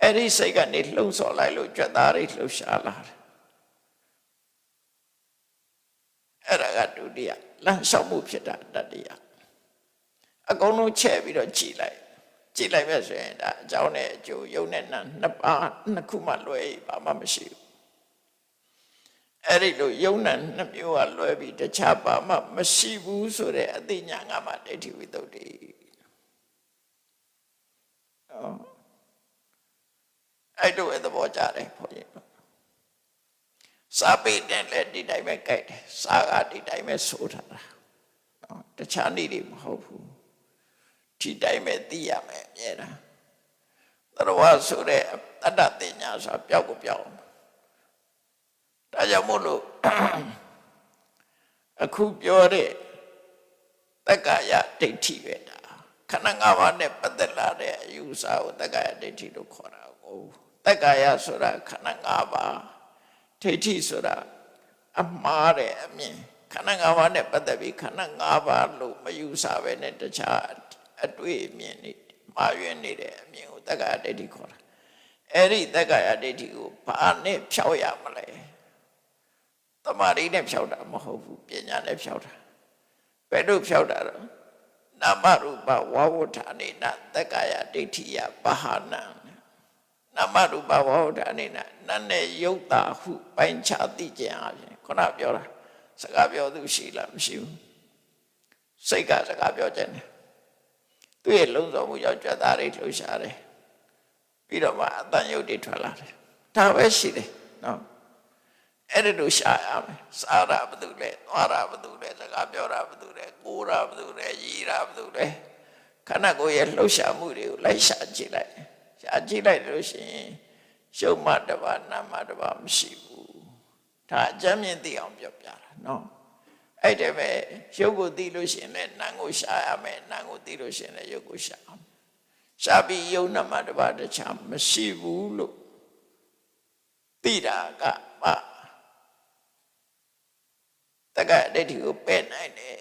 အဲ့ဒီစိတ်ကနေလှုံ့ဆော်လိုက်လို့ကြွက်သားတွေလှုပ်ရှားလာတယ်အဲ့ဒါကဒုတိယလမ်းလျှောက်မှုဖြစ်တာတတိယအကုန်လုံးချဲ့ပြီးတော့ကြည်လိုက်ပဲဆိုရင်ဒါအကြောင်းနဲ့အကျိုးယုံနဲ့နာနှစ်ခုမှလွဲဘာမှမရှိဘူးအဲ့ဒီလိုယုံနဲ့နှစ်မျိုးကလွဲပြီးတခြားဘာမှမရှိဘူးဆိုတဲ့အသိဉာဏ်ကမှဒိဋ္ဌိဝိသုဒ္ဓိအဲ့တို့သဘောကြတယ်ဘုန်းကြီးစာပေနဲ့လည်းဒီတိုင်းပဲကြိုက်တယ်စာကဒီတိုင်းပဲဆိုထားတာတခြားနည်းတွေမဟုတ်ဘူးဒီတိုင်းပဲသိရမယ်အမြဲတမ်းသရဝဆိုတဲ့တတ္တတင်ညာဆိုပျောက်ကိုပျောက်ဒါကြောင့်မို့လို့အခုပြောတဲ့တက္ကာယဒိဋ္ဌိပဲဒါခန္ဓာ၅ပါးနဲ့ပတ်သက်လာတဲ့အယူဆကိုတက္ကာယဒိဋ္ဌိလို့ခေါ်တာကိုတက္ကာယဆိုတာခန္ဓာ၅ပါးဒိဋ္ဌိဆိုတာအမှားတဲ့အမြင်ခန္ဓာ၅ပါးနဲ့ပတ်သက်ပြီးခန္ဓာ၅ပါးလို့မယူဆပဲနဲ့တခြားအတွေ့အမြင်တွေမှားယွင်းနေတဲ့အမြင်ကိုတက္ကာယဒိဋ္ဌိခေါ်တာအဲ့ဒီတက္ကာယဒိဋ္ဌိကိုဘာနဲ့ဖြောက်ရမလဲတမာရီနဲ့ဖြောက်တာမဟုတ်ဘူးပညာနဲ့ဖြောက်တာဘယ်လိုဖြောက်တာတော့နာမရူပဝါဝဋ္ဌာနေနတက္ကာယဒိဋ္ဌိယဘာဟာနံနာမရူပဝါဝဋ္ဌာနေနနာနဲ့ယုတ်တာဟုပိုင်းခြားသိခြင်းအပြင်ခုနပြောတာစကားပြောသူရှိလားမရှိဘူးစိတ်ကစကားပြောခြင်းတယ်သူ့ရဲ့လုံဆောင်မှုကြောင့်ကြွက်သားတွေလှုပ်ရှားတယ်ပြီးတော့မှအတန်ယုတ်တွေထွက်လာတယ်ဒါပဲရှိတယ်နော်အဲ့ဒီလိုရှာရမယ်စားရဘသူလဲသွားရဘသူလဲစကားပြောရဘသူလဲကိုးရဘသူလဲရည်ရဘသူလဲခန္ဓာကိုယ်ရဲ့လှုပ်ရှားမှုတွေကိုလိုက်ရှာကြည့်လိုက်လို့ရှိရင်ရှုပ်မှတပါနာမှတပါမရှိဘူးဒါအကျမ်းမြင့်သိအောင်ပြောပြတာနော်အဲ့ဒါပဲရုပ်ကိုသိလို့ရှိရင်လည်းနာမ်ကိုရှာရမယ်နာမ်ကိုသိလို့ရှိရင်လည်းရုပ်ကိုရှာအောင်ရှာပြီးယုံနာမှတပါတခြားမရှိဘူးလို့သိတာကမှတက္ကဒိဋ္ဌိကိုပယ်နိုင်တယ်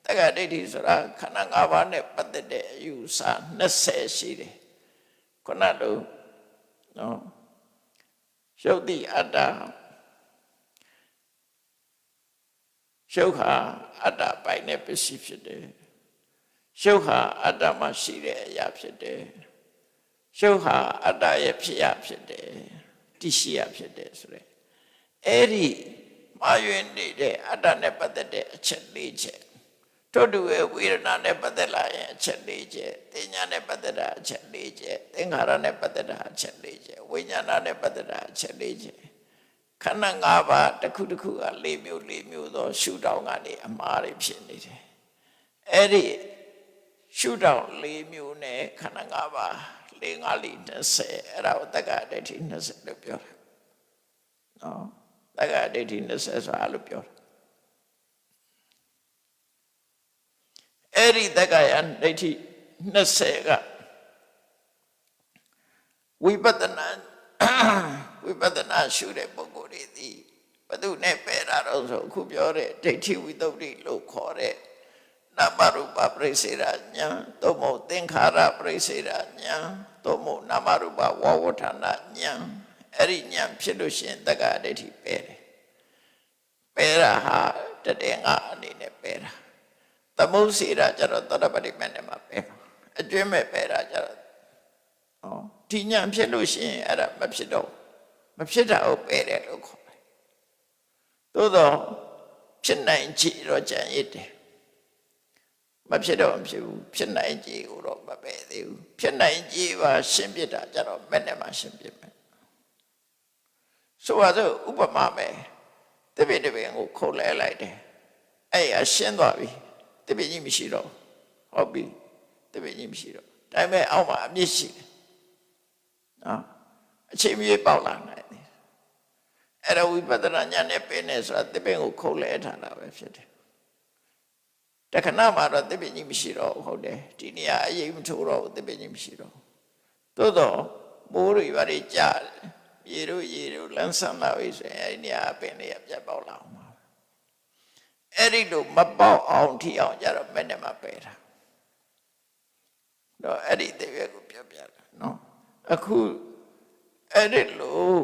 တက္ကဒိဋ္ဌိဆိုတာခန္ဓာ၅ပါးနဲ့ပတ်သက်တဲ့အယူဆ20ရှိတယ်ခုနလိုနော်ရုပ်တိအတ္တရုပ်ဟာအတ္တပိုင်တဲ့ပစ္စည်းဖြစ်တယ်ရုပ်ဟာအတ္တမှာရှိတဲ့အရာဖြစ်တယ်ရုပ်ဟာအတ္တရဲ့ဖြစ်ရဖြစ်တယ်တည်ရှိရဖြစ်တယ်ဆိုတဲ့အဲ့ဒီမာယွင်နေတဲ့အတ္တနဲ့ပတ်သက်တဲ့အချက်၄ချက်ထို့တူရဲ့ဝေဒနာနဲ့ပတ်သက်လာရင်အချက်၄ချက်တင်ညာနဲ့ပတ်သက်တာအချက်၄ချက်သင်္ခါရနဲ့ပတ်သက်တာအချက်၄ချက်ဝိညာဏနဲ့ပတ်သက်တာအချက်၄ချက်ခန္ဓာ၅ပါးတစ်ခုတစ်ခုက၄မျိုးသောရှုထောင့်ကနေအမှားတွေဖြစ်နေတယ်အဲ့ဒီရှုထောင့်၄မျိုးနဲ့ခန္ဓာ၅ပါး၄၅၄20အဲ့ဒါကိုတက္ကဒိဋ္ဌိ20လို့ပြောတာနော်တက္ကဒိဋ္ဌိ20ဆိုတာလို့ပြောတာအဲ့ဒီတက္ကယဒိဋ္ဌိ20က ဝိပဿနာဝိပဿနာရှုတဲ့ပုဂ္ဂိုလ်တွေသည်ဘယ်သူနဲ့ပယ်တာတော့ဆိုအခုပြောတဲ့ဒိဋ္ဌိဝိတ္တုလို့ခေါ်တဲ့နာမရူပပရိစ္ဆေဒဉာဏ်သို့မဟုတ်သင်္ခါရပရိစ္ဆေဒဉာဏ်သို့မဟုတ်နာမရူပဝဝဋ္ဌာဏဉာဏ်အဲ့ဒီဉာဏ်ဖြစ်လို့ရှိရင်တက္ကဒိဋ္ဌိပယ်တယ်ပယ်တာဟာတတဲ့ငါအနေနဲ့ပယ်တာသမုစေတာကျတော့သောတပတိမနဲ့မှာပယ်မှာအကျွင်းမဲ့ပယ်တာကျတော့ဒီဉာဏ်ဖြစ်လို့ရှိရင်အဲ့ဒါမဖြစ်တော့မဖြစ်တာကိုပယ်တယ်လို့ခေါ်တယ်သို့တော့ဖြစ်နိုင်ကြည်တော့ကြံရစ်တယ်မဖြစ်တော့မဖြစ်ဘူးဖြစ်နိုင်ကြည်ကိုတော့မပယ်သေးဘူးဖြစ်နိုင်ကြည်ပါရှင်းပြတာကျတော့မဲ့နဲ့မှာရှင်းပြမယ်ဆိုပါစို့ဥပမာပဲတပည့်တပည့်ကိုခုတ်လဲလိုက်တယ်အဲ့ရရှင်းသွားပြီတပည့်ကြီးမရှိတော့ဟုတ်ပြီတပည့်ကြီးမရှိတော့ဒါပေမဲ့အောက်မှာအမြင့်ရှိတယ်နော်အချိန်မြေပေါက်လာနိုင်တယ်အဲ့ဒါဝိပဿနာဉာဏ်နဲ့ပင်နေဆိုတာတပည့်ကိုခုတ်လဲထားတာပဲဖြစ်တယ်တခဏမှာတော့တပည့်ကြီးမရှိတော့ဟုတ်တယ်ဒီနေရာအရေးမထိုးတော့တပည့်ကြီးမရှိတော့သို့တော့မိုးတွေဘာတွေကြားရေတို့လမ်းဆန်းလာပြီဆိုရင်အဲ့ဒီနေရာပင်လေးပြတ်ပေါက်လာအောင်ပါအဲ့ဒီလိုမပေါက်အောင်ထီအောင်ကြတော့မဲ့နဲ့မှာပယ်တာတော့အဲ့ဒီတပည့်ကိုပြောပြတာနော်အခုအဲ့ဒီလို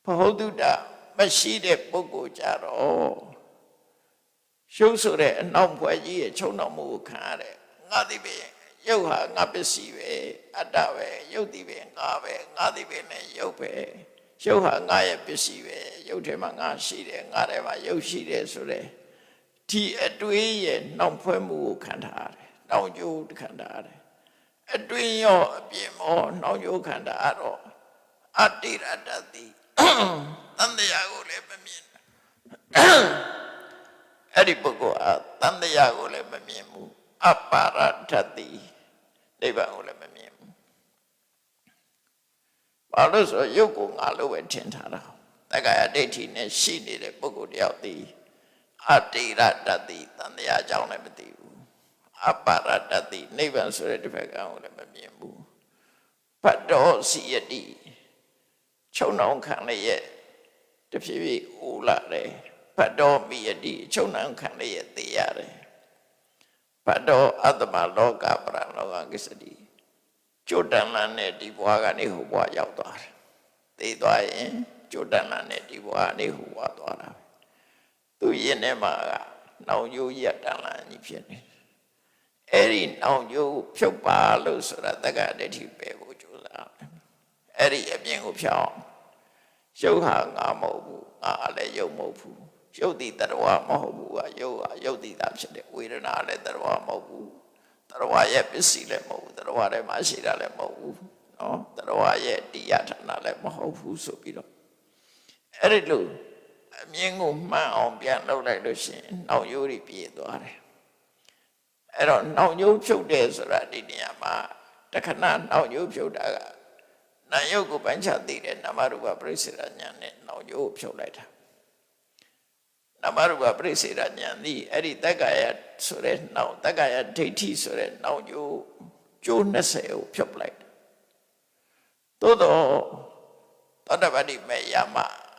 ဘဟုတုတမရှိတဲ့ပုဂ္ဂိုလ်ကြတော့ရှုပ်ဆိုတဲ့အနောက်ဖွဲ့ကြီးရဲ့ချုံတော်မှုကိုခံရတဲ့ငါသိပဲရုပ်ဟာငါပစ္စည်းပဲအတ္တပဲရုပ်ဒီပဲငါပဲငါသိပဲနဲ့ရုပ်ပဲရုပ်ဟာငါရဲ့ပစ္စည်းပဲရုပ်ထဲမှာငါရှိတယ်ငါထဲမှာရုပ်ရှိတယ်ဆိုတဲ့ဒီအတွေးရဲ့နှောင့်ဖွဲ့မှုကိုခံထားရတယ်နှောင့်ကြိုးခံထားရတယ်အတွင်းရောအပြင်မောနှောင့်ကြိုးခံထားရတော့အတ္တိရတ္တတိတန်တရားကိုလည်းမမြင်အဲ့ဒီပုဂ္ဂိုလ်ဟာတန်တရားကိုလည်းမမြင်ဘူးအပါရထတိနိဗ္ဗာန်ကိုလည်းမမြင်ဘူးဘာလို့ဆိုရုပ်ကိုငါလို့ပဲထင်ထားတာတက္ကရာဒိဋ္ဌိနဲ့ရှိနေတဲ့ပုဂ္ဂိုလ်တယောက်ဒီအတ္တိရတ္တိတန်တရားကြောင့်လည်းမသိဘူးအပါရတတိနိဗ္ဗာန်ဆိုတဲ့တစ်ဖက်ကံကိုလည်းမမြင်ဘူးဘတ်တော်စီယတိချုံနှောင်ခံလည်းရဲ့တဖြည်းဖြည်းအိုးလာတယ်ဘတ်တော်မိယတိချုံနှောင်ခံလည်းရဲ့သိရတယ်ဘတ်တော်အတ္တမလောကပရလောကကိစ္စတိကျွတ်တန်လန်းနဲ့ဒီဘဝကနေဟိုဘဝရောက်သွားတယ်သိသွားရင်ကျွတ်တန်လန်းနဲ့ဒီဘဝကနေဟိုဘဝသွားတာသူရင်ထဲမှာကနှောင်ရိုးရတန်လန်းကြီးဖြစ်နေအဲ့ဒီနှောင်ရိုးဖြုတ်ပါလို့ဆိုတာတက္ကဒိဋ္ဌိပဲဖို့ကြိုးစားတယ်အဲ့ဒီအပြင်ကိုဖြောင်းရုပ်ဟာငါမဟုတ်ဘူးငါလည်းရုပ်မဟုတ်ဘူးရုပ်တည်တရဝမဟုတ်ဘူးကရုပ်ဟာရုပ်တည်တာဖြစ်တယ်ဝေဒနာလည်းတရဝမဟုတ်ဘူးတရဝရဲ့ပစ္စည်းလည်းမဟုတ်ဘူးတရဝထဲမှာရှိတာလည်းမဟုတ်ဘူးနော်တရဝရဲ့တရားဌာနလည်းမဟုတ်ဘူးဆိုပြီးတော့အဲ့ဒီလိုအမြင်ကိုမှန်အောင်ပြန်လုပ်လိုက်လို့ရှိရင်နှောင်ရိုးတွေပြည့်သွားတယ်အဲ့တော့နှောင်ရိုးဖြုတ်တယ်ဆိုတာဒီနေရာမှာတခဏနှောင်ရိုးဖြုတ်တာကနာယုတ်ကိုပိုင်းခြားသိတဲ့နာမရူပပရိစ္ဆေဒဉာဏ်နဲ့နှောင်ရိုးကိုဖြုတ်လိုက်တာနာမရူပပရိစ္ဆေဒဉာဏ်သည်အဲ့ဒီတက္ကရာဆိုတဲ့နှောင်တက္ကရာဒိဋ္ဌိဆိုတဲ့နှောင်ရိုးကျိုး20ကိုဖြုတ်လိုက်သို့တော့သောတပတိမေယမ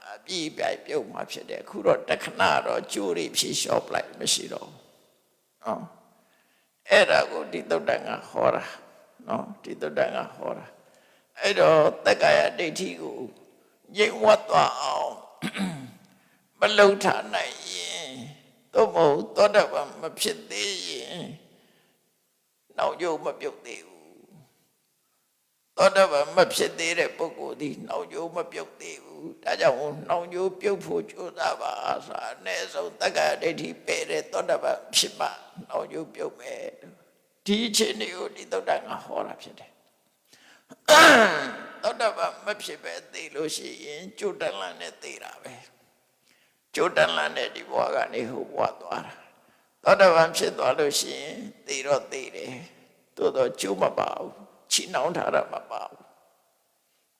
အပြည့်ပြိုင်ပြုတ်မှာဖြစ်တယ်အခုတော့တခဏတော့ကျိုးတွေဖြေလျှော့ပလိုက်မရှိတော့နော်အဲ့ဒါကိုဒီသုတ္တန်ကဟောတာနော်ဒီသုတ္တန်ကဟောတာအဲ့တော့တက္ကရာဒိဋ္ဌိကိုငြိမ်ဝတ်သွားအောင်မလုံထားနိုင်ရင်သို့မဟုတ်သောတပန်မဖြစ်သေးရင်နောက်ကျိုးမပြုတ်သေးဘူးသောတပန်မဖြစ်သေးတဲ့ပုဂ္ဂိုလ်ဒီနောက်ကျိုးမပြုတ်သေးဘူးဒါကြောင့်နောက်ကျိုးပြုတ်ဖို့ကြိုးစားပါဆိုတာအနည်းဆုံးတက္ကရာဒိဋ္ဌိပယ်တဲ့သောတပန်ဖြစ်မှနောက်ကျိုးပြုတ်မယ်ဒီအခြေအနေကိုဒီသုတ္တန်ကဟောတာဖြစ်တယ်သောတပန်မဖြစ်ပဲသိလို့ရှိရင်ကျိုးတန်လန်းနဲ့သိတာပဲကျိုးတန်လန်းနဲ့ဒီဘဝကနေဟိုဘဝသွားတာသောတပန်ဖြစ်သွားလို့ရှိရင်သိတော့သိတယ်သို့တော့ကျိုးမပါဘူးချီနှောင်းထားတာမပါဘူး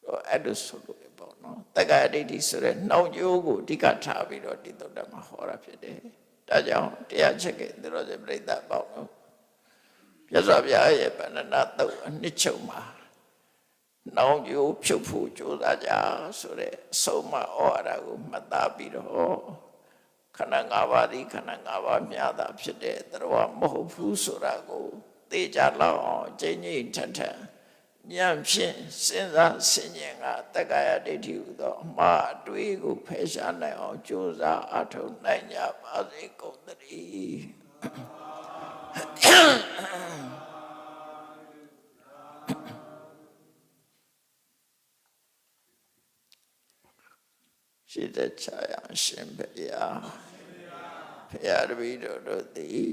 တော့အဲ့လိုဆိုလို့ရပေါ့နော်တက္ကရာဒိဋ္ဌိဆိုတဲ့နှောင်ကြိုးကိုအဓိကထားပြီးတော့ဒီသုတ္တမှာဟောတာဖြစ်တယ်ဒါကြောင့်တရားချက်ကသူတော်စင်ပြိဿပေါ့နော်ပြ မြတ်စွာဘုရားရဲ့ဗန္ဒနာတုတ်အနှစ်ချုပ်မှာနောင်ကျိုးဖြုတ်ဖို့ကြိုးစားကြဆိုတဲ့အဆုံးအမဩဝါဒကိုမှတ်သားပြီးတော့ခန္ဓာ၅ပါးဒီခန္ဓာ၅ပါးမြတ်တာဖြစ်တဲ့တရားမဟုတ်ဘူးဆိုတာကိုသိကြလောက်အောင်ကျင့်ကြံထထဉာဏ်ဖြင့်စဉ်းစားဆင်ခြင်ကတက္ကရာဒိဋ္ဌိဟူသောအမှားအတွေးကိုဖယ်ရှားနိုင်အောင်ကြိုးစားအထောက်နိုင်ကြပါစေကုန်သတည်းရှိတဲ့ချာရရှင်ဘုရားဘုရားတပည့်တော်တို့သည်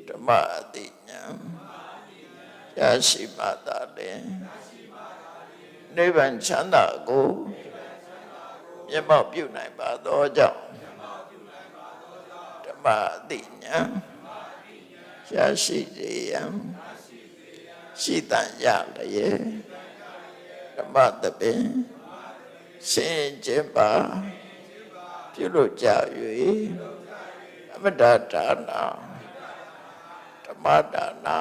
ဓမ္မအတိညာရရှိမှသာလျှင်နိဗ္ဗာန်ချမ်းသာကိုမျက်မှောက်ပြုနိုင်ပါသောကြောင့်ဓမ္မအတိညာရရှိစေရန်ရှိတန်ရလျက်ဓမ္မတပင်ဆင်ခြင်ပါပြုလို့ကြ၍အမတ္တဒါနာဓမ္မဒါနာ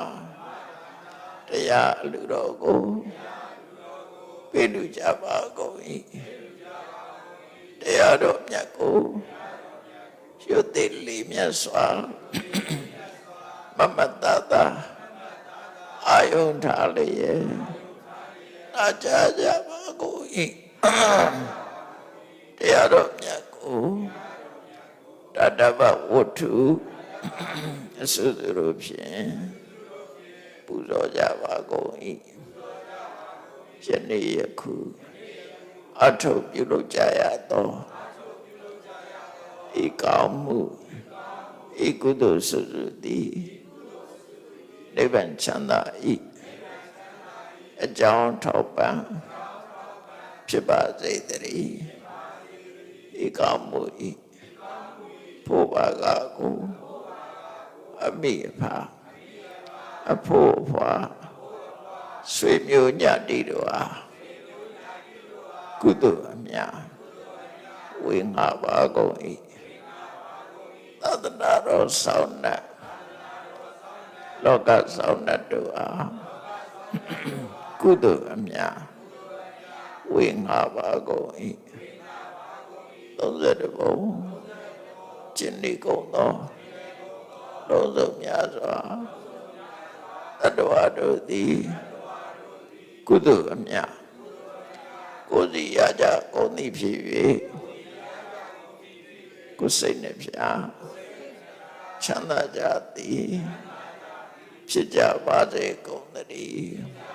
တရားအလူတော်ကိုပေးလူကြပါကုန်၏တရားတော်မြတ်ကိုရွတ်သိလေးမြတ်စွာမမတ္တတာအာယုန်ထားလျက်နာကြားကြပါကုန်၏တရားတော်မြတ်ကိုတတဗဝတ္ထုအစွတ်တို့ဖြင့်ပူဇော်ကြပါကုန်၏ယနေ့ယခုအထုပ်ပြုလုပ်ကြရသောဤကောင်းမှုဤကုသိုလ်စုစုသည်နိဗ္ဗာန်ချမ်းသာ၏အကြောင်းထောက်ပံ့ဖြစ်ပါစေတည်းဤကောင်းမှုဤဖို့ပါကကိုအမိအဖအဖို့အဖွာဆွေမျိုးညတိတို့အားကုသိုလ်အမြတ်ဝေငှပါကုန်၏သာသနာတော်ဆောင်နှင့်လောကဆောင်နှင့်တို့အားကုသိုလ်အမြတ်ဝေငှပါကုန်၏30ဘုံကျင့်နေကုန်သောလုံးစုံများစွာတတ္တဝါတို့သည်ကုသိုလ်အမြတ်ကိုယ်စီရကြကုန်သည်ဖြစ်၍ကိုယ်စိတ်နှင့်ဖြာချမ်းသာကြသည်ဖြစ်ကြပါစေကုန်သတည်း